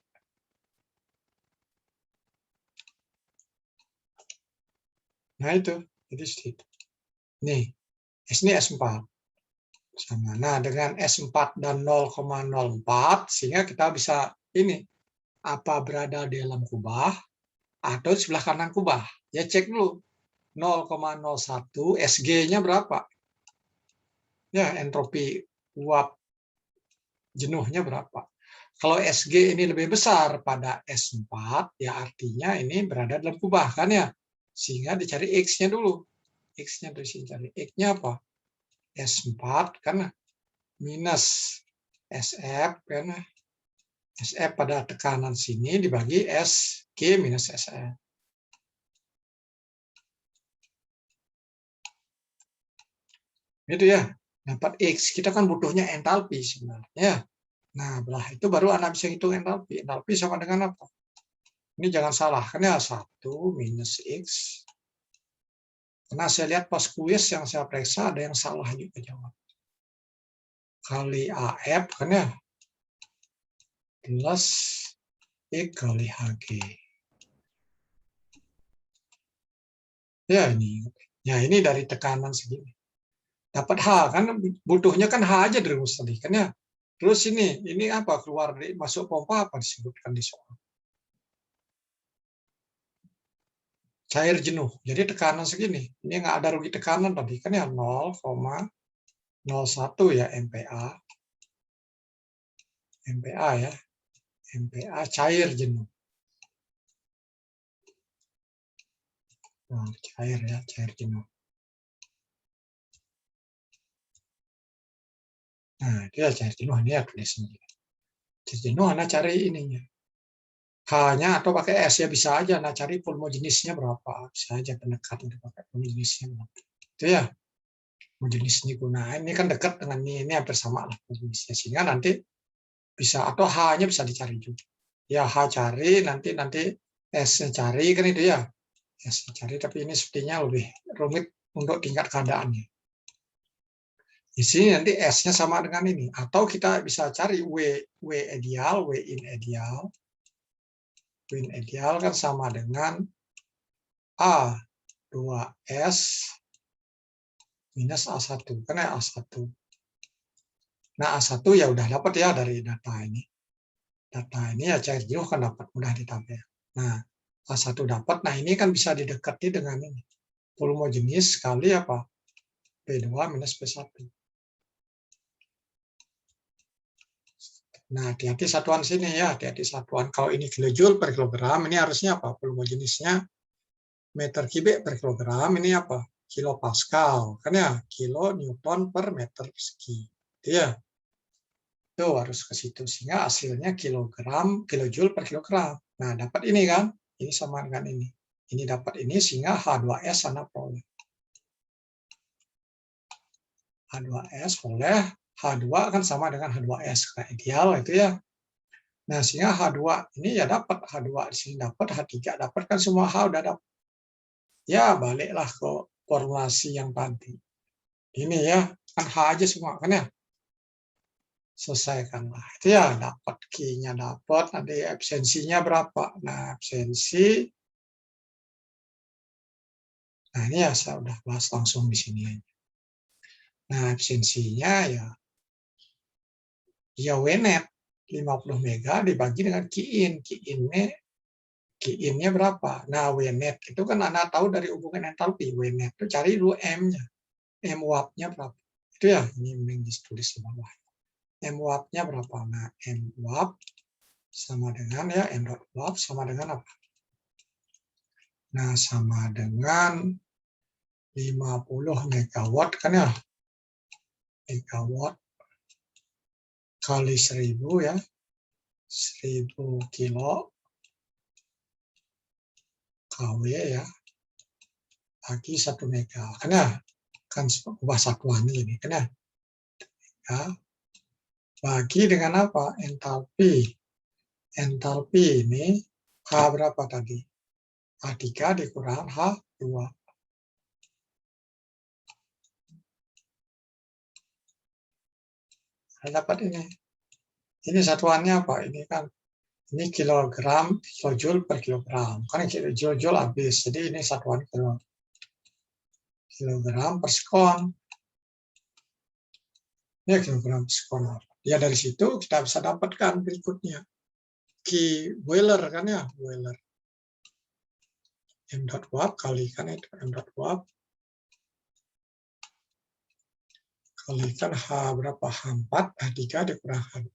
Nah, itu. Jadi sedikit. Nih, S ini S4. Sama. Nah, dengan S4 dan 0,04, sehingga kita bisa ini, apa berada di dalam kubah, atau di sebelah kanan kubah. Ya, cek dulu. 0,01, SG-nya berapa? Ya, entropi uap jenuhnya berapa? Kalau SG ini lebih besar pada S4, ya artinya ini berada dalam kubah, kan ya? Sehingga dicari X-nya dulu. X-nya dari sini cari. X-nya apa? S4, kan minus SF, kan SF pada tekanan sini dibagi SG minus SF. Itu ya, dapat X. Kita kan butuhnya entalpi sebenarnya. Nah, belah itu baru Anda bisa hitung entalpi. Entalpi sama dengan apa? Ini jangan salah, kan ya 1 minus X. Karena saya lihat pas kuis yang saya periksa ada yang salah juga jawab. Kali AF, kan ya, plus X kali HG. Ya ini. Ya ini dari tekanan segini. Dapat H, kan butuhnya kan H aja dari rumus tadi, kan ya. Terus ini apa keluar masuk pompa apa disebutkan di soal? Cair jenuh. Jadi tekanan segini. Ini nggak ada rugi tekanan tadi kan ya 0,01 ya MPa. MPa ya. MPa cair jenuh. Nah, cair ya, cair jenuh. Nah, dia cair jenuh ini ya tulisnya. Cair jenuh Anda cari ininya. H-nya atau pakai S ya bisa aja Anda cari pulmogenisnya berapa. Bisa aja pendekatan pakai pulmogenisnya berapa. Itu ya. Jenis digunakan ini kan dekat dengan ini hampir sama lah jenisnya sehingga nanti bisa atau H-nya bisa dicari juga ya H cari nanti S-nya cari kan itu ya S-nya cari tapi ini sepertinya lebih rumit untuk tingkat keadaannya di sini nanti S-nya sama dengan ini atau kita bisa cari W ideal W in ideal kan sama dengan A 2S minus A1 karena A1. Nah, A1 ya udah dapat ya dari data ini. Data ini ya cair jenuh kan dapat mudah ditampil. Nah, A1 dapat. Nah, ini kan bisa didekati dengan ini. Pulmogenis kali apa? P2 minus P1. Nah, hati-hati satuan sini ya, hati-hati satuan. Kalau ini kilojoule per kilogram, ini harusnya apa? Volume jenisnya meter kubik per kilogram, ini apa? Kilopascal, kan ya? Kilo Newton per meter persegi. Itu ya. Itu harus ke situ. Sehingga hasilnya kilojoule per kilogram. Nah, dapat ini kan? Ini sama dengan ini. Ini dapat ini, sehingga H2S sana peroleh. H2S oleh H2 kan sama dengan H2S. Karena ideal itu ya. Nah, sehingga H2 ini ya dapat H2 di sini dapat, H3 dapat, kan semua H udah dapat. Ya, baliklah ke formulasi yang tadi. Ini ya, kan H aja semua kan ya. Selesaikanlah. Itu ya, dapat Q-nya dapat, nanti absensinya berapa. Nah, absensi. Nah, ini ya saya udah bahas langsung di sini aja. Nah, absensinya ya WNet 50 mega dibagi dengan Q-in. Q-in-nya berapa? Nah, WNet itu kan Anda tahu dari hubungan entalpi. WNet itu cari dulu M-nya. M watt-nya berapa? Itu ya, ini mending ditulis di bawah. M watt-nya berapa? Nah, M watt sama dengan ya, M dot watt sama dengan apa? Nah, sama dengan 50 megawatt kan ya. Megawatt kali 1000 ya. 1000 kilo kW ya. Bagi 1 mega. Kan ya? Kan ubah satuan ini kan ya. Ya. Bagi dengan apa? Entalpi. Entalpi ini H berapa tadi? H3 dikurang H2. Saya dapat ini. Ini satuannya apa? Ini kan ini kilogram, kilojoule per kilogram. Kan kilojoule habis. Jadi ini satuan kilogram per sekon. Ini kilogram per sekon. Ya dari situ kita bisa dapatkan berikutnya. Q Boiler kan ya, Boiler. M dot watt kalikan itu M dot watt kalikan H berapa? H4, H3 dikurang H.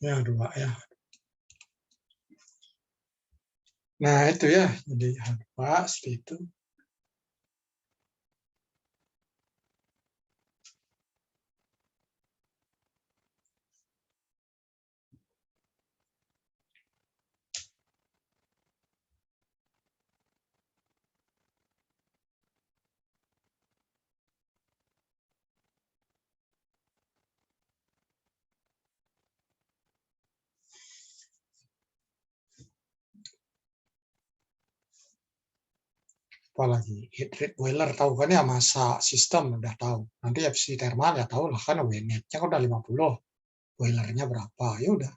Ya, 2 ya. Nah, itu ya. Jadi H2 seperti itu. Apalagi heat rate boiler tahu kan ya, masa sistem udah tahu. Nanti FC thermal ya tahu lah kan, WNet-nya kan udah 50. Boilernya berapa? Ya udah.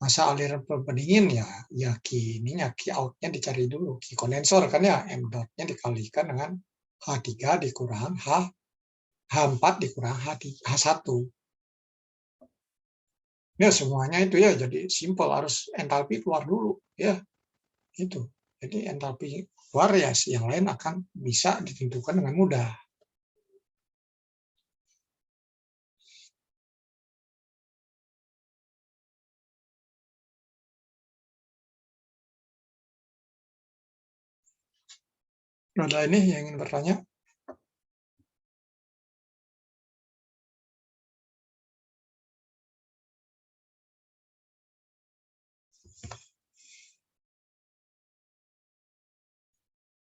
Masa aliran pendingin ya Q-ininya, Q out-nya dicari dulu. Q kondensor kan ya, M dot-nya dikalikan dengan H3 dikurang H4 dikurang H1. Ya semuanya itu ya, jadi simpel, harus entalpi keluar dulu ya. Itu. Jadi entalpi keluar ya, yang lain akan bisa ditentukan dengan mudah. Ada ini yang ingin bertanya?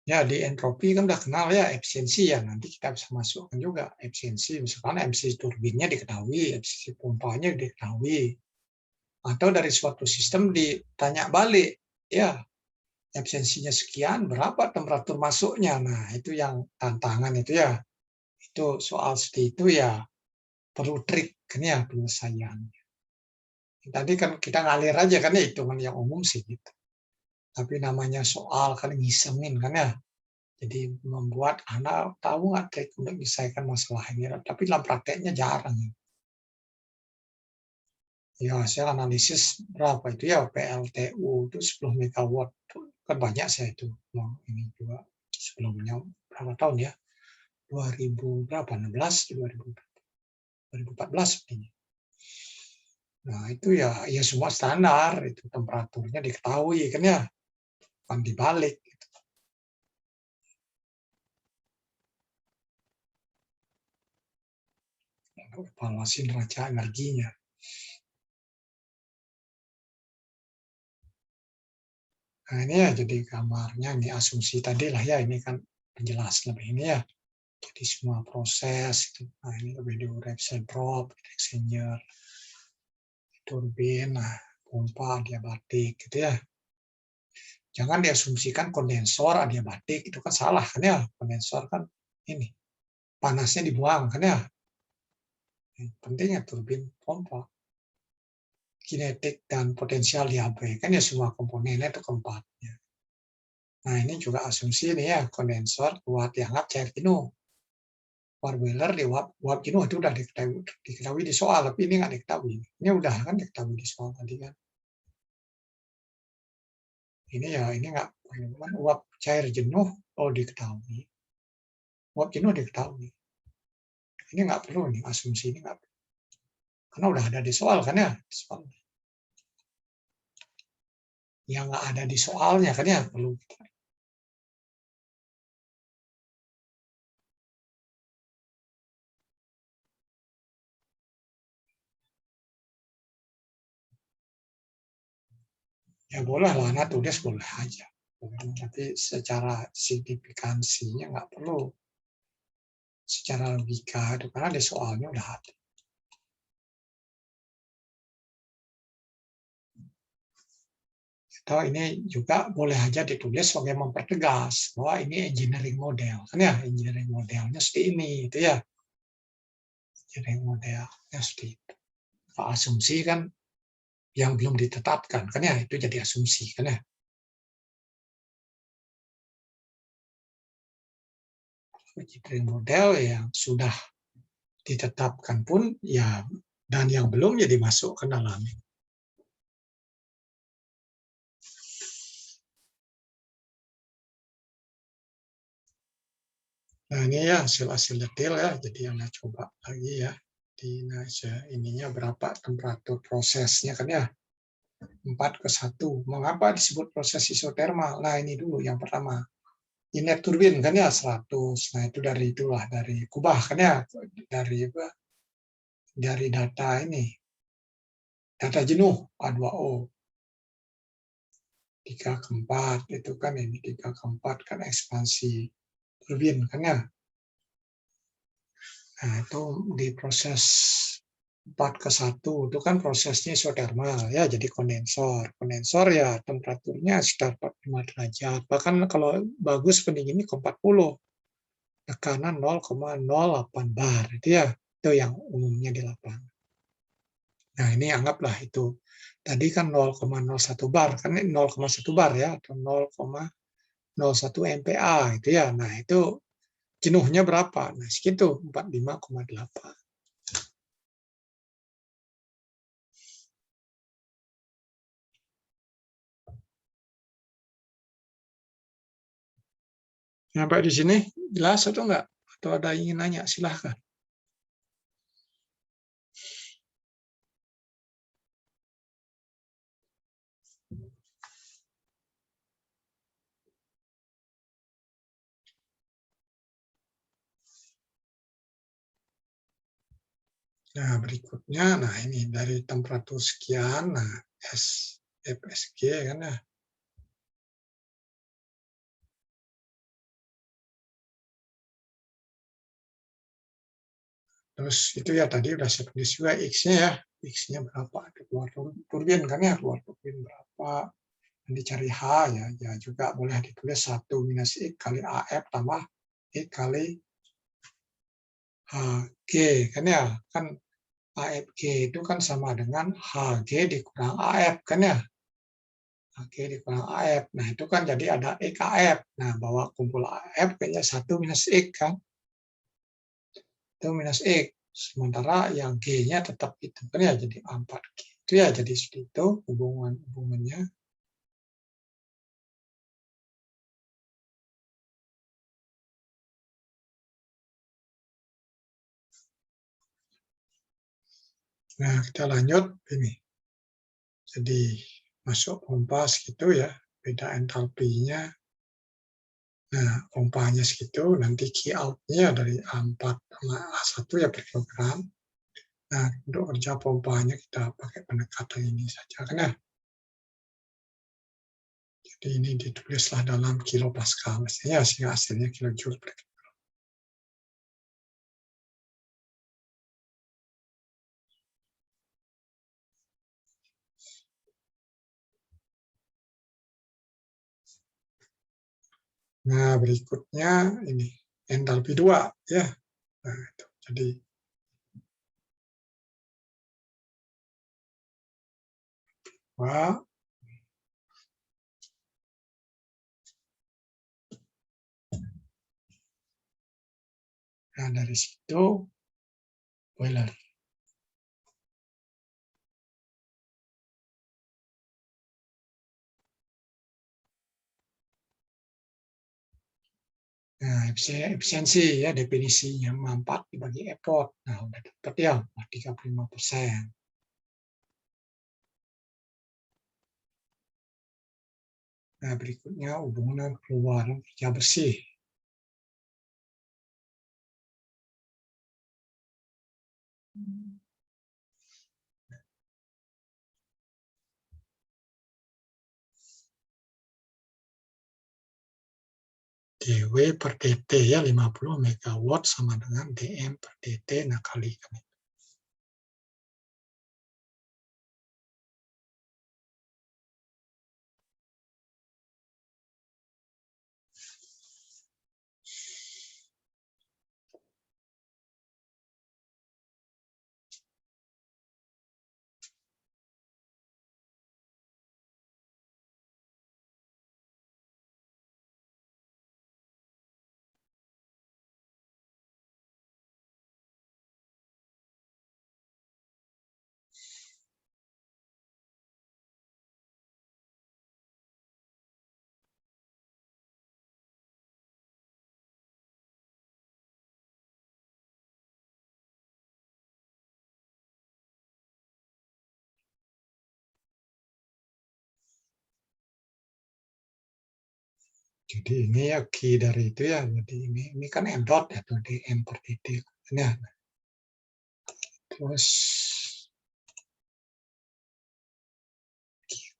Ya, di entropi kan udah kenal ya efisiensi ya. Nanti kita bisa masukkan juga efisiensi. Misalkan efisiensi turbinnya diketahui, efisiensi pompanya diketahui. Atau dari suatu sistem ditanya balik, ya efisiensinya sekian, berapa temperatur masuknya. Nah, itu yang tantangan itu ya. Itu soal seperti itu ya perlu trik kan ya penyelesaiannya. Tadi kan kita ngalir aja kan ya, hitungan yang umum sih gitu. Tapi namanya soal kan ngisengin kan ya. Jadi membuat anak tahu nggak trik untuk menyelesaikan masalah ini. Tapi dalam prakteknya jarang. Ya, hasil analisis berapa itu ya, PLTU itu 10 megawatt. Kan banyak saya itu. Ini juga sebelumnya berapa tahun ya? 2000 berapa? 16, 2014 sepertinya. Nah, itu ya semua standar, itu temperaturnya diketahui kan ya, bukan dibalik. Gitu. Evaluasi neraca energinya. Nah, ini ya jadi gambarnya, ini asumsi tadi lah ya, ini kan penjelas lebih ini ya. Jadi semua proses, nah ini video Repsol drop, exchanger, turbin, nah, pompa adiabatik gitu ya. Jangan diasumsikan kondensor adiabatik, itu kan salah kan ya. Kondensor kan ini, panasnya dibuang kan ya. Yang penting ya turbin pompa. Kinetik dan potensial diabaikan ya semua komponennya itu keempatnya. Nah ini juga asumsi nih ya, kondensor kuat dianggap cair jenuh. Boiler di uap jenuh itu udah diketahui di soal, tapi ini nggak diketahui. Ini udah kan diketahui di soal tadi kan. Ini ya ini nggak uap cair jenuh, oh diketahui. Uap jenuh diketahui. Ini nggak perlu nih asumsi ini nggak perlu. Karena udah ada di soal kan ya, di soal. Yang nggak ada di soalnya kan ya perlu. Ya boleh lah, nah tulis boleh aja. Tapi secara signifikansinya nggak perlu. Secara logika itu karena di soalnya udah ada. Atau ini juga boleh aja ditulis sebagai mempertegas bahwa ini engineering model. Kan ya, engineering modelnya seperti ini, itu ya. Engineering modelnya seperti itu. Kalau asumsi kan yang belum ditetapkan, kan ya, itu jadi asumsi, kan ya. Engineering model yang sudah ditetapkan pun, ya, dan yang belum ya dimasukkan dalamnya. Nah ini ya hasil-hasil detail ya, jadi Anda coba lagi ya. Di ininya berapa temperatur prosesnya kan ya. 4:1. Mengapa disebut proses isotermal? Nah ini dulu yang pertama. Inlet turbin kan ya 100. Nah itu dari itulah, dari kubah kan ya. Dari data ini. Data jenuh A2O. 3/4 itu kan ini 3/4 kan ekspansi turbin kan ya. Nah, itu di proses 4:1 itu kan prosesnya isotermal ya, jadi kondensor. Kondensor ya temperaturnya sekitar 45 derajat. Bahkan kalau bagus pendinginnya ke 40. Tekanan 0,08 bar itu ya, itu yang umumnya di lapangan. Nah, ini anggaplah itu. Tadi kan 0,01 bar, kan 0,1 bar ya, atau 0,01 MPa itu ya. Nah, itu jenuhnya berapa? Nah, segitu 45,8. Sampai di sini jelas atau enggak? Atau ada yang ingin nanya? Silahkan. Nah, berikutnya, nah ini dari temperatur sekian, nah FSG kan ya. Terus itu ya tadi udah saya tulis juga X-nya ya. X-nya berapa? Keluar turbin kan ya, keluar turbin berapa. Dan dicari H ya, ya juga boleh ditulis 1 minus X kali AF tambah X kali HG kan ya. Kan AFG itu kan sama dengan HG dikurang AF kan ya. HG dikurang AF. Nah itu kan jadi ada EKF. Nah bahwa kumpul AF kayaknya 1 minus X kan. Itu minus X. Sementara yang G-nya tetap itu kan ya, jadi 4G. Itu ya jadi seperti itu hubungannya. Nah, kita lanjut ini. Jadi masuk pompa segitu ya, beda entalpinya. Nah, pompanya segitu, nanti key out-nya dari A4 sama A1 ya per kilogram. Nah, untuk kerja pompanya kita pakai pendekatan ini saja kan ya. Jadi ini ditulislah dalam kilopascal, mestinya sehingga hasilnya kilojoule per kilogram. Nah, berikutnya ini entalpi 2 ya. Nah, itu. Jadi wah, nah dari situ boiler. Nah, efisiensi ya definisinya 4 dibagi effort. Nah, udah dapat ya 35%. Nah, berikutnya hubungan keluaran kerja bersih. DW per DT ya 50 megawatt sama dengan DM per DT, nah kalikan. Jadi ini ya key dari itu ya. Jadi ini kan M dot ya, atau DM per DT. Ya. Terus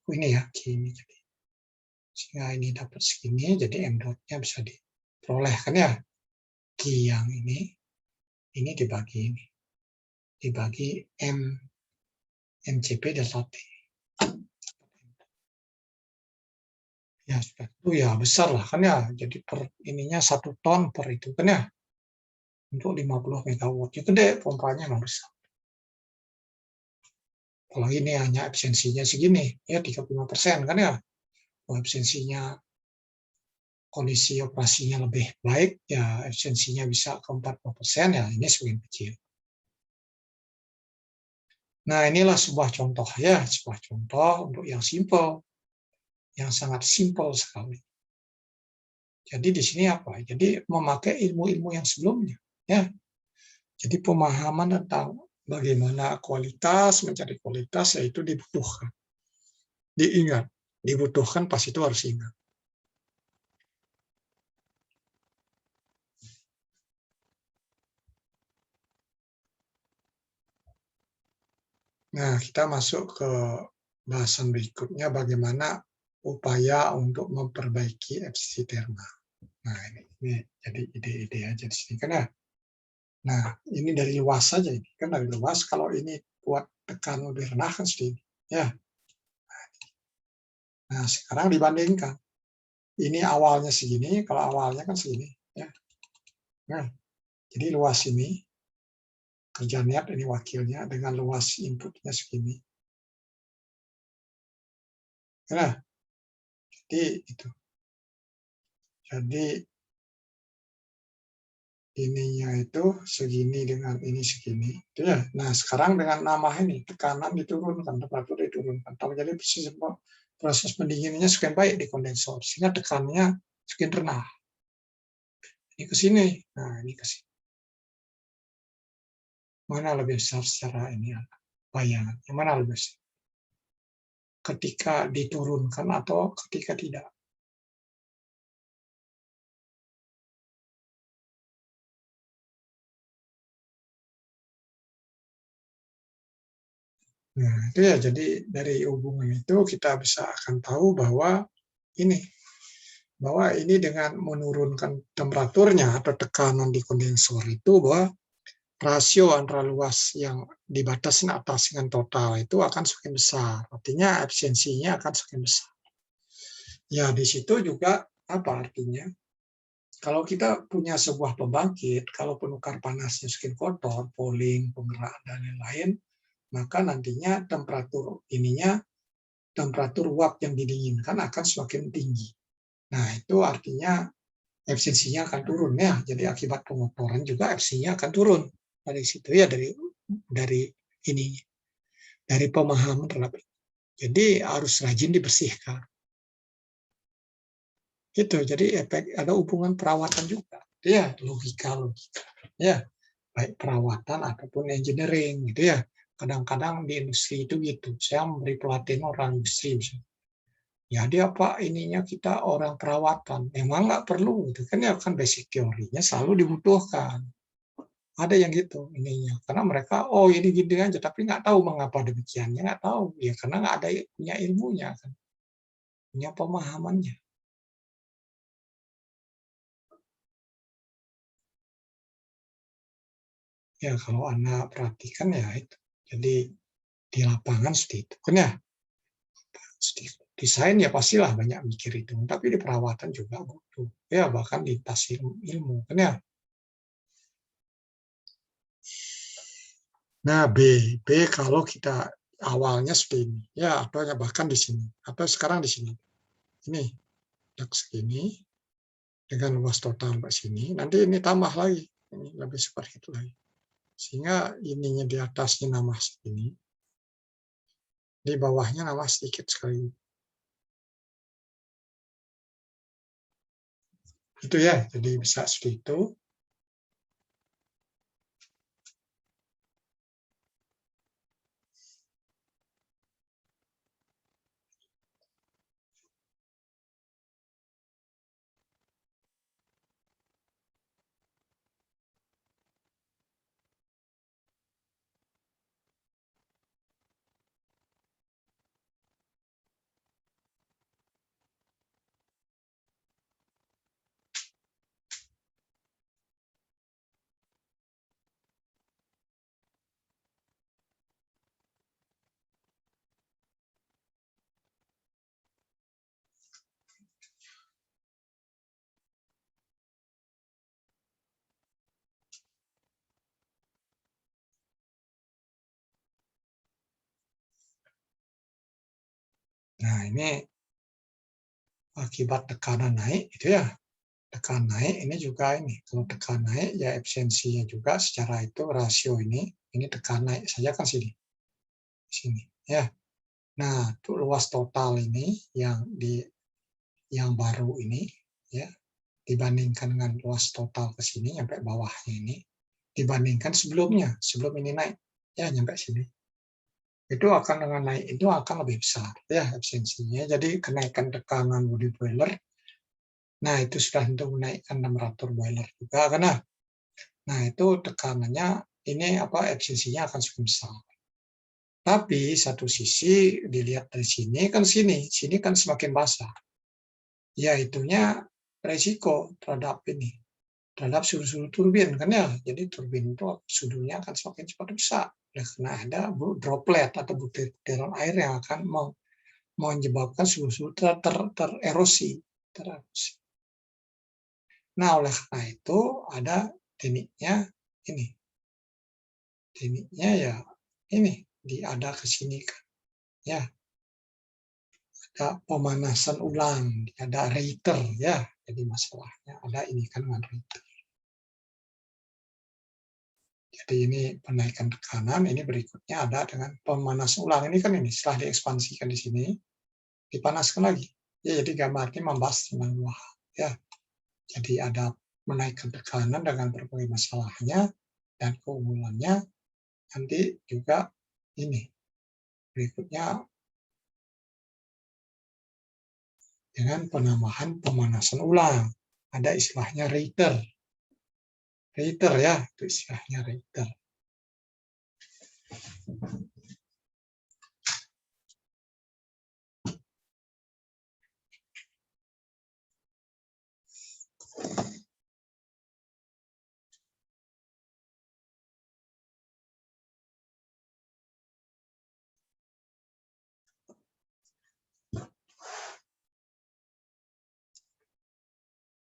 ini ya key ini. Jadi sehingga ini dapat segini, jadi M dot-nya bisa diperoleh kan ya. Key yang ini dibagi ini. Dibagi MCP delta T. Ya sudah itu ya besar lah kan ya. Jadi per ininya 1 ton per itu kan ya. Untuk 50 megawatt. Itu deh pompanya memang besar. Kalau ini hanya efisiensinya segini, ya 35% kan ya. Kalau efisiensinya kondisi operasinya lebih baik, ya efisiensinya bisa ke 40%, ya ini semakin kecil. Nah, inilah sebuah contoh ya, sebuah contoh untuk yang simple, yang sangat simple sekali. Jadi di sini apa? Jadi memakai ilmu-ilmu yang sebelumnya, ya. Jadi pemahaman tentang bagaimana kualitas, mencari kualitas, yaitu dibutuhkan. Diingat, dibutuhkan pas itu harus ingat. Nah, kita masuk ke bahasan berikutnya, bagaimana upaya untuk memperbaiki efisiensi termal. Nah, ini jadi ide-ide aja di sini kan ya. Nah, ini dari luas saja ini kan dari luas. Kalau ini buat tekan lebih rendah kan segini, ya. Nah, sekarang dibandingkan. Ini awalnya segini, kalau awalnya kan segini, ya. Nah, jadi luas ini kerja niat ini wakilnya dengan luas inputnya segini. Nah, jadi itu. Jadi ininya itu segini dengan ini segini. Itu ya. Nah, sekarang dengan nama ini, tekanan diturunkan, temperatur diturunkan. Jadi proses pendinginannya sekian baik di kondensor, sehingga tekanannya sekian rendah. Ini ke sini. Nah, ini ke sini. Mana lebih besar secara ini? bayangan. Yang mana lebih besar? Ketika diturunkan atau ketika tidak? Nah, itu ya, jadi dari hubungan itu kita bisa akan tahu bahwa ini dengan menurunkan temperaturnya atau tekanan di kondensor itu, bahwa rasio antara luas yang dibatasin atas dengan total itu akan semakin besar. Artinya efisiensinya akan semakin besar. Ya, di situ juga apa artinya? Kalau kita punya sebuah pembangkit, kalau penukar panasnya semakin kotor, pooling, penggerak, dan lain-lain, maka nantinya temperatur uap yang didinginkan akan semakin tinggi. Nah, itu artinya efisiensinya akan turun ya. Jadi akibat pengotoran juga efisiensinya akan turun. Dari situ ya, dari pemahaman terhadap itu. Jadi harus rajin dibersihkan. Itu jadi ada hubungan perawatan juga. Ya, logika. Ya, baik perawatan ataupun engineering gitu ya. Kadang-kadang di industri itu gitu. Saya memberi pelatihan orang industri misalnya. Ya dia Pak, ininya kita orang perawatan. Memang nggak perlu gitu kan ya, kan basic teorinya selalu dibutuhkan. Ada yang gitu ininya. Karena mereka ini gini aja, tapi nggak tahu mengapa demikiannya, nggak tahu. Ya karena nggak ada punya ilmunya kan, punya pemahamannya. Ya kalau Anda perhatikan ya itu. Jadi di lapangan seperti itu kan ya. Desain ya pastilah banyak mikir itu, tapi di perawatan juga butuh. Ya bahkan di tas ilmu kan ya. Nah, B kalau kita awalnya seperti ini, ya atau bahkan di sini, atau sekarang di sini. Ini segini dengan luas total sampai sini. Nanti ini tambah lagi, ini lebih seperti itu lagi. Sehingga ininya di atasnya nambah segini, di bawahnya nambah sedikit sekali. Itu ya, jadi bisa seperti itu. Nah, ini akibat tekanan naik, itu ya. Tekan naik, ini juga ini. Kalau tekan naik, ya efisiensinya juga secara itu rasio ini tekan naik saja kan sini. Sini, ya. Nah, untuk luas total ini yang baru ini, ya, dibandingkan dengan luas total ke sini sampai bawahnya ini, dibandingkan sebelumnya, sebelum ini naik, ya sampai sini. Itu akan dengan naik itu akan lebih besar, ya efisiensinya. Jadi kenaikan tekanan body boiler, nah itu sudah untuk menaikkan temperatur boiler juga, karena, nah itu tekanannya ini efisiensinya akan semakin besar. Tapi satu sisi dilihat dari sini kan semakin basah. Ya itunya resiko terhadap suhu turbin kan ya. Jadi turbin itu suhunya akan semakin cepat besar. Karena ada droplet atau butiran air yang akan menyebabkan suhu tererosi. Nah, oleh karena itu ada tekniknya ini. Tekniknya ya ini ada ke sini kan. Ya. Ada pemanasan ulang, ada reiter ya. Jadi masalahnya ada ini kan dengan reiter. Jadi ini penaikan tekanan, ini berikutnya ada dengan pemanasan ulang. Ini kan ini setelah diekspansikan di sini, dipanaskan lagi. Ya, jadi gambarnya membahas tentang dua hal. Ya. Jadi ada menaikkan tekanan dengan berbagai masalahnya dan keunggulannya. Nanti juga ini. Berikutnya dengan penambahan pemanasan ulang. Ada istilahnya reiter. Reiter ya, itu istilahnya reiter.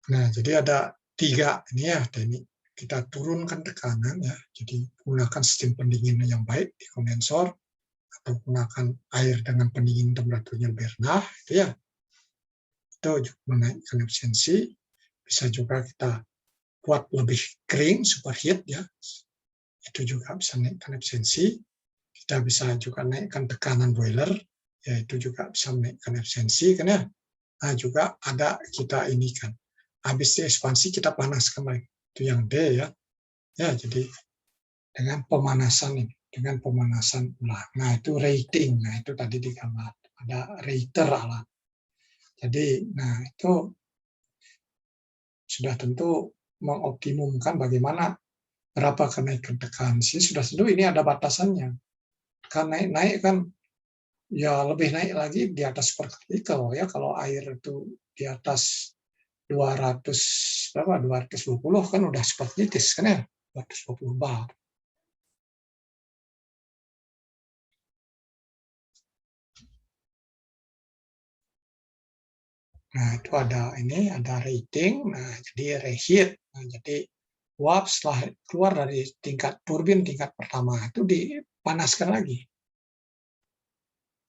Nah, jadi ada 3 ini ya teknik. Kita turunkan tekanan ya. Jadi gunakan sistem pendinginan yang baik di kondensor atau gunakan air dengan pendingin temperaturnya lebih rendah, itu ya. Itu juga menaikkan efisiensi. Bisa juga kita buat lebih kering, superheat ya. Itu juga bisa menaikkan efisiensi. Kita bisa juga naikkan tekanan boiler, yaitu juga bisa menaikkan efisiensi kan ya. Nah, juga ada kita ini kan. Habis ekspansi kita panaskan lagi. Itu yang D ya. Ya, jadi dengan pemanasan ini, dengan pemanasan ulang. Nah, itu rating. Nah, itu tadi di gambar. Ada rater alat. Jadi, nah itu sudah tentu mengoptimumkan bagaimana berapa kenaikan tekanan. Sudah tentu ini ada batasannya. Kan naik-naik kan ya lebih naik lagi di atas supercritical ya, kalau air itu di atas 200 berapa 220 kan udah superkritis kan ya, 220 bar. Nah, itu ada rating, nah jadi reheat. Nah, jadi uap setelah keluar dari tingkat turbin tingkat pertama itu dipanaskan lagi.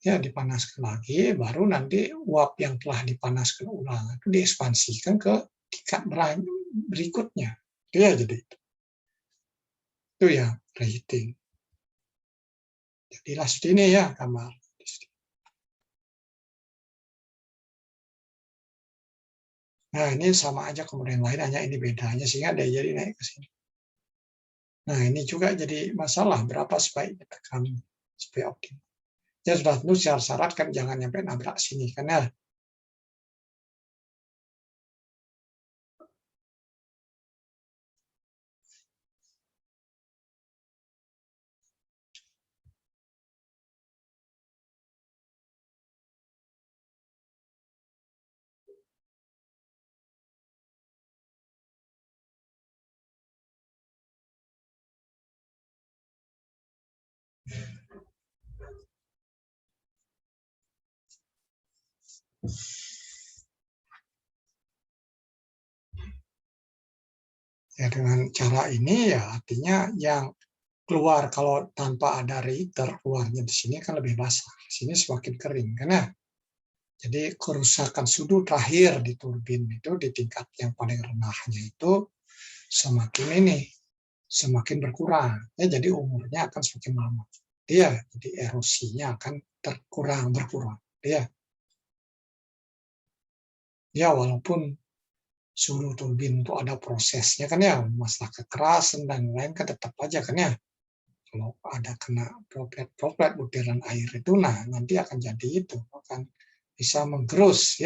Ya, dipanaskan lagi, baru nanti uap yang telah dipanaskan ulang itu diekspansikan ke tingkat berikutnya. Itu ya, jadi itu ya reheating. Jadilah seperti ini ya gambar. Nah, ini sama aja kemudian lain, hanya ini bedanya sehingga dia jadi naik ke sini. Nah, ini juga jadi masalah berapa sebaiknya tekan supaya optimal. Ya sudah tentu syarat kan jangan sampai nabrak sini kan ya. Ya dengan cara ini ya artinya yang keluar kalau tanpa ada reiter keluarnya di sini kan lebih basah. Sini semakin kering kan ya. Jadi kerusakan sudu terakhir di turbin itu di tingkat yang paling rendahnya itu semakin berkurang. Ya, jadi umurnya akan semakin lama. Jadi erosinya akan berkurang. Ya, walaupun suhu turbin itu ada prosesnya kan ya, masalah kekerasan dan lain kan tetap aja kan ya. Kalau ada kena droplet butiran air itu, nah nanti akan jadi itu, akan bisa menggerus,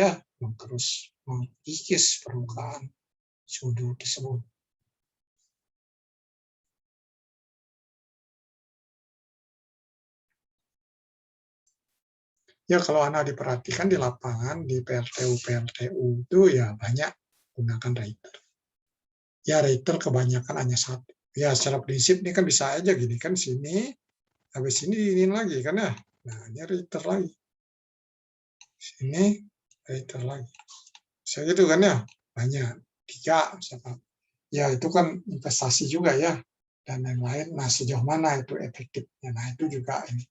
mengikis permukaan sudu tersebut. Ya kalau Anda diperhatikan di lapangan, di PLTU itu ya banyak gunakan reiter. Ya reiter kebanyakan hanya satu. Ya secara prinsip ini kan bisa aja gini kan sini, habis ini ini lagi kan ya. Nah ini reiter lagi. Sini reiter lagi. Bisa gitu kan ya, banyak 3 misalkan. Ya itu kan investasi juga ya dan lain-lain. Nah sejauh mana itu efektifnya? Nah itu juga ini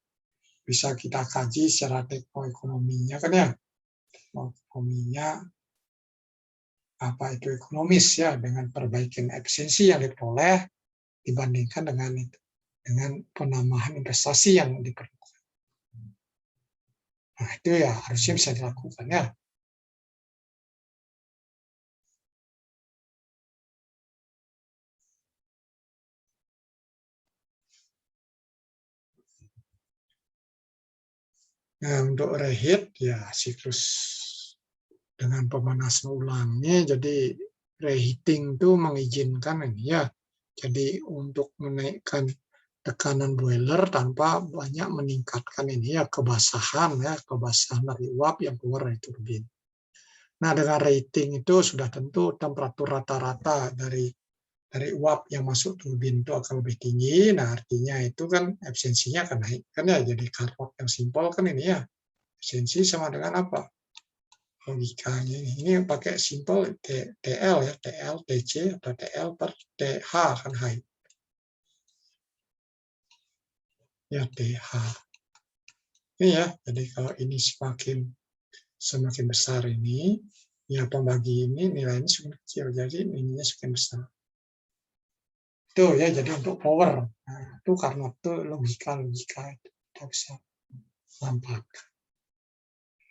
bisa kita kaji secara teknoekonominya kan ya. Ekonominya apa itu ekonomis ya dengan perbaikan efisiensi yang diperoleh dibandingkan dengan penambahan investasi yang diperlukan. Nah itu ya harusnya bisa dilakukan ya. Nah, untuk reheat ya siklus dengan pemanasan ulangnya, jadi reheating itu mengizinkan ini ya. Jadi untuk menaikkan tekanan boiler tanpa banyak meningkatkan ini ya kebasahan dari uap yang keluar dari turbin. Nah, dengan rating itu sudah tentu temperatur rata-rata dari uap yang masuk turbin itu akan lebih tinggi. Nah, artinya itu kan efisiensinya akan naik kan ya. Jadi Carnot yang simpel kan ini ya. Efisiensi sama dengan apa? Logikanya ini pakai simple TL ya, TL, TC atau TL per TH kan high. Ya TH. Ini ya, jadi kalau ini semakin besar ini, ya pembagi ini nilainya semakin kecil, jadi ininya semakin besar. Itu ya, jadi untuk power. Nah, itu karena itu logika itu kita bisa manfaatkan.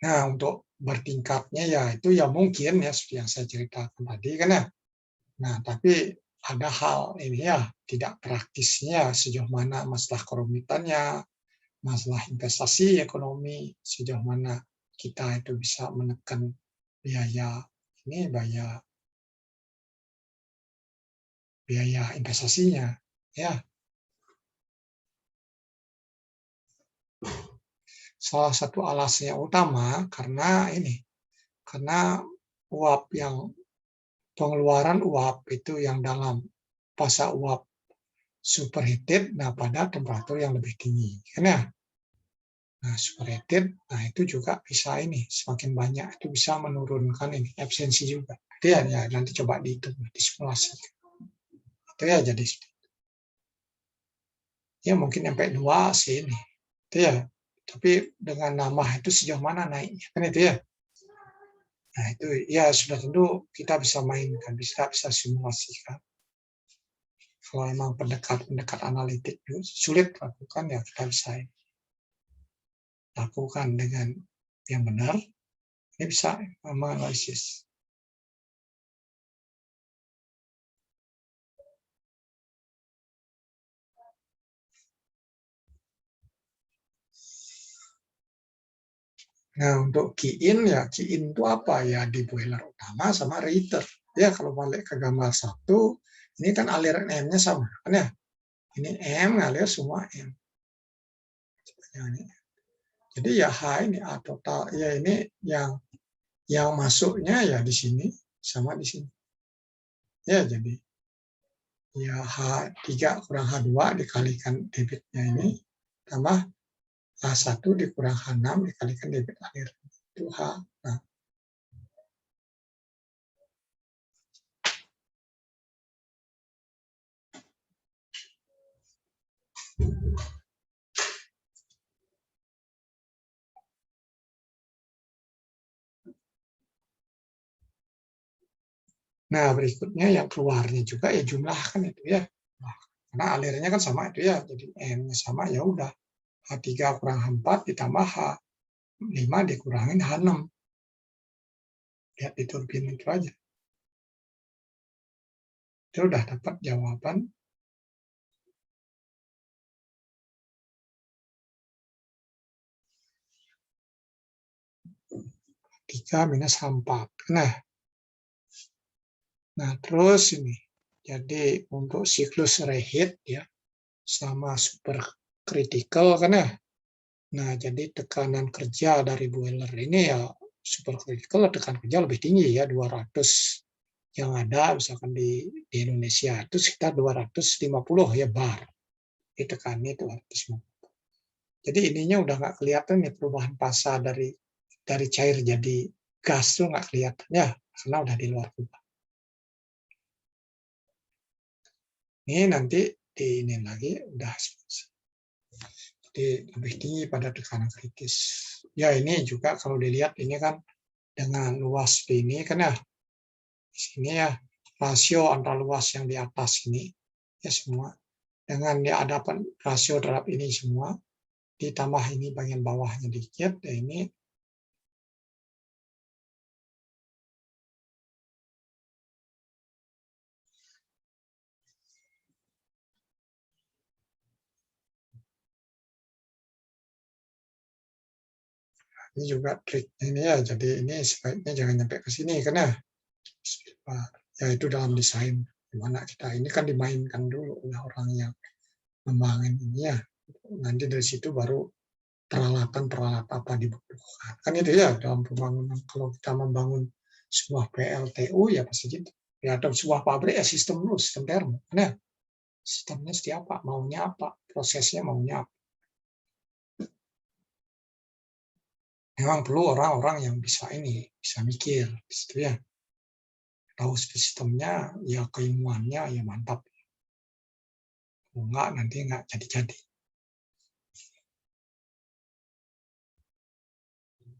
Nah, untuk bertingkatnya ya itu ya mungkin ya seperti yang saya ceritakan tadi kan ya. Nah, tapi ada hal ini ya tidak praktisnya sejauh mana masalah kerumitannya, masalah investasi ekonomi, sejauh mana kita itu bisa menekan biaya ini biaya investasinya ya. Salah satu alasan yang utama karena pengeluaran uap itu yang dalam fase uap superheated, nah pada temperatur yang lebih tinggi kan ya. Nah, superheated, nah itu juga bisa ini semakin banyak itu bisa menurunkan ini efisiensi juga. Itu ya, nanti coba dihitung, disimulasi. Itu ya jadi ya mungkin sampai 2 sih ini. Itu ya. Tapi dengan nama itu sejauh mana naiknya kan itu ya. Nah, itu ya sudah tentu kita bisa mainkan, bisa simulasikan. Kalau memang pendekat analitik sulit lakukan ya kita bisa lakukan dengan yang benar. Ini bisa menganalisis. Nah, untuk key-in ya, key-in itu apa ya di boiler utama sama reheater. Ya, kalau balik ke gambar 1, ini kan aliran M-nya sama kan ya. Ini M ngalir semua M. Jadi ya H ini A total ya ini yang masuknya ya di sini sama di sini. Ya, jadi ya H3 kurang H2 dikalikan debitnya ini tambah H1 dikurang H6 dikalikan debit alir. Itu H. Nah, nah, berikutnya yang keluarnya juga ya jumlahkan itu ya. Nah, karena alirnya kan sama itu ya. Jadi M-nya sama ya udah. H3 kurang H4 ditambah H5 dikurangin H6. Lihat di turbin itu aja. Itu udah dapat jawaban 3 minus H4. Nah, terus ini. Jadi untuk siklus reheat ya sama super critical kan ya. Nah, jadi tekanan kerja dari boiler ini ya super critical tekanan kerja lebih tinggi ya 200 yang ada misalkan di Indonesia itu sekitar 250 ya bar. Ini tekanannya 250. Jadi ininya udah nggak kelihatan nih perubahan fasa dari cair jadi gas tuh nggak kelihatan ya karena udah di luar kubah. Ini nanti di ini lagi udah jadi lebih tinggi pada tekanan kritis. Ya ini juga kalau dilihat ini kan dengan luas ini kan ya di sini ya rasio antara luas yang di atas ini ya semua dengan di hadapan rasio terhadap ini semua ditambah ini bagian bawahnya dikit ya ini ini juga trik ini ya. Jadi ini sebaiknya jangan sampai ke sini kan ya. Ya itu dalam desain gimana kita ini kan dimainkan dulu oleh orang yang membangun ini ya. Nanti dari situ baru peralatan-peralatan apa dibutuhkan. Kan itu ya dalam pembangunan. Kalau kita membangun sebuah PLTU ya pasti gitu. Ya atau sebuah pabrik ya sistem dulu, sistem termo. Kan ya? Sistemnya seperti apa, maunya apa, prosesnya maunya apa. Memang perlu orang-orang yang bisa ini, bisa mikir, gitu ya. Tahu sistemnya, ya keilmuannya, ya mantap. Kalau enggak, nanti enggak jadi-jadi.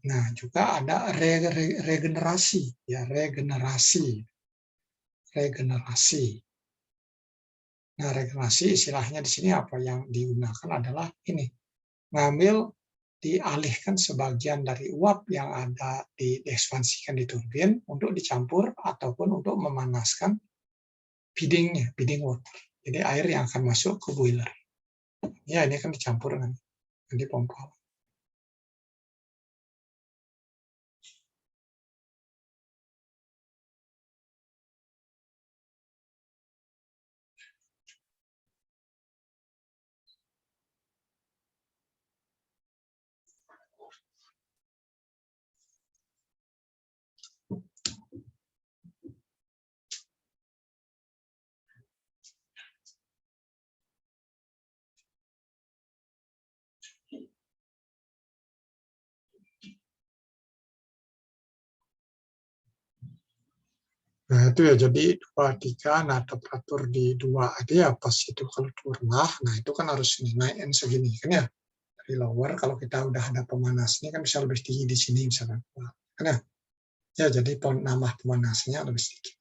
Nah, juga ada regenerasi, ya regenerasi. Nah, regenerasi istilahnya di sini apa yang digunakan adalah ini, ngambil dialihkan sebagian dari uap yang ada diekspansikan di turbin untuk dicampur ataupun untuk memanaskan feeding water. Jadi air yang akan masuk ke boiler. Ya, ini kan dicampur nanti pompa. Nah, itu ya jadi 2, 3, nah temperatur di 2 aja ya pas itu kalau turunlah, nah itu kan harus naikin segini kan ya. Dari lower kalau kita udah ada pemanas ini kan bisa lebih tinggi di sini misalnya. Kan ya? Ya jadi nambah pemanasnya lebih sedikit.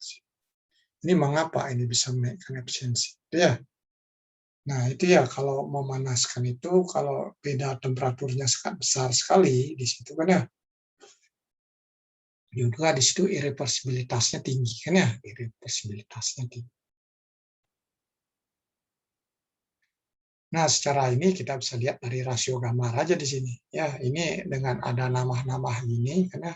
Ini mengapa ini bisa menaikkan efisiensi? Ya. Nah, itu ya kalau memanaskan itu kalau beda temperaturnya sangat besar sekali di situ kan ya. Juga di situ irreversibilitasnya tinggi kan ya, irreversibilitasnya tinggi. Nah, secara ini kita bisa lihat dari rasio gambar aja di sini. Ya, ini dengan ada nama-nama ini kan ya,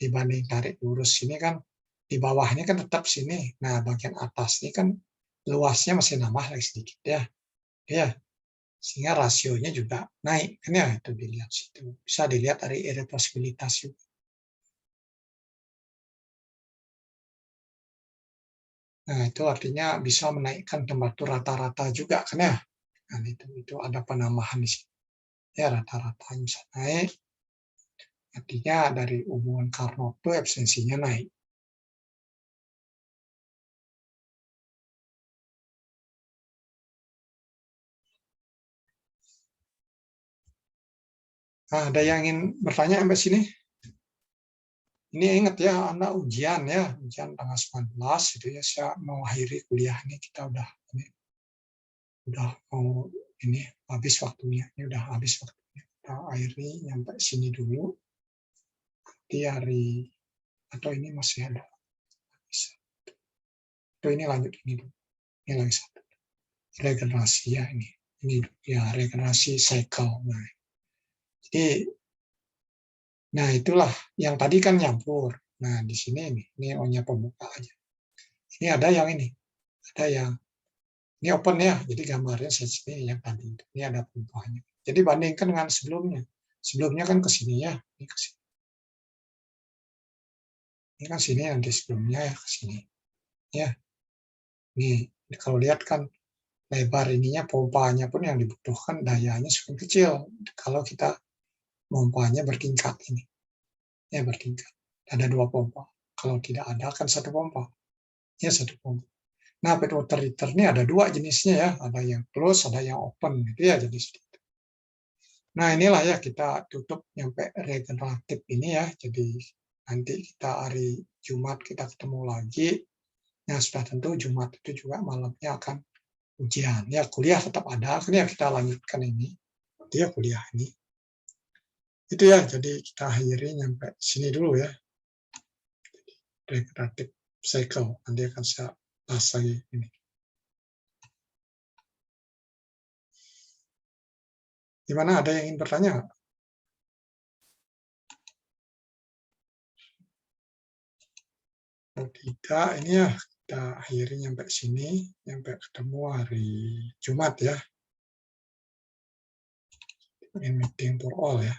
dibanding tarik lurus ini kan di bawahnya kan tetap sini. Nah, bagian atas ini kan luasnya masih nambah lagi sedikit ya. Ya, sehingga rasionya juga naik kan ya, itu dilihat situ. Bisa dilihat dari irreversibilitas juga. Nah, itu artinya bisa menaikkan temperatur rata-rata juga kan ya. Nah, itu ada penambahan di sini. Ya, rata-rata bisa naik. Artinya dari hubungan Carnot itu efisiensinya naik. Nah, ada yang ingin bertanya sampai sini? Ini ingat ya, Anda ujian ya, ujian tanggal 19 itu ya, saya mau akhiri kuliah ini, kita udah mau ini habis waktunya, ini udah habis waktunya. Kita akhiri nyampe sini dulu. Nanti hari atau ini masih ada. Bisa. Atau ini lanjut ini dulu. Ini lagi satu. Regenerasi ya ini. Ini ya regenerasi cycle. Nah, jadi nah itulah yang tadi kan nyampur. Nah, di sini ini hanya pembuka aja. Ini ada yang ini. Ada yang ini open ya, jadi gambarnya sini yang tadi. Ini ada perubahannya. Jadi bandingkan dengan sebelumnya. Sebelumnya kan ke sini ya, ini ke sini. Ini kan sini nanti sebelumnya ya ke sini. Ya. Nih, kalau lihat kan lebar ininya pompanya pun yang dibutuhkan dayanya semakin kecil. Kalau kita pompanya bertingkat ini. Ya, bertingkat. Ada 2 pompa. Kalau tidak ada kan 1 pompa. Ya, 1 pompa. Nah, pet water heater ini ada 2 jenisnya ya, ada yang close, ada yang open gitu ya, jadi seperti itu. Nah, inilah ya kita tutup nyampe regeneratif ini ya. Jadi nanti kita hari Jumat kita ketemu lagi. Nah, sudah tentu Jumat itu juga malamnya akan ujian. Ya, kuliah tetap ada, kan ya kita lanjutkan ini. Dia kuliah ini. Itu ya, jadi kita akhiri nyampe sini dulu ya. Regeneratif cycle, nanti akan saya bahas lagi ini. Gimana, ada yang ingin bertanya? Kalau tidak, ini ya kita akhiri sampai sini, sampai ketemu hari Jumat ya. In meeting for all ya.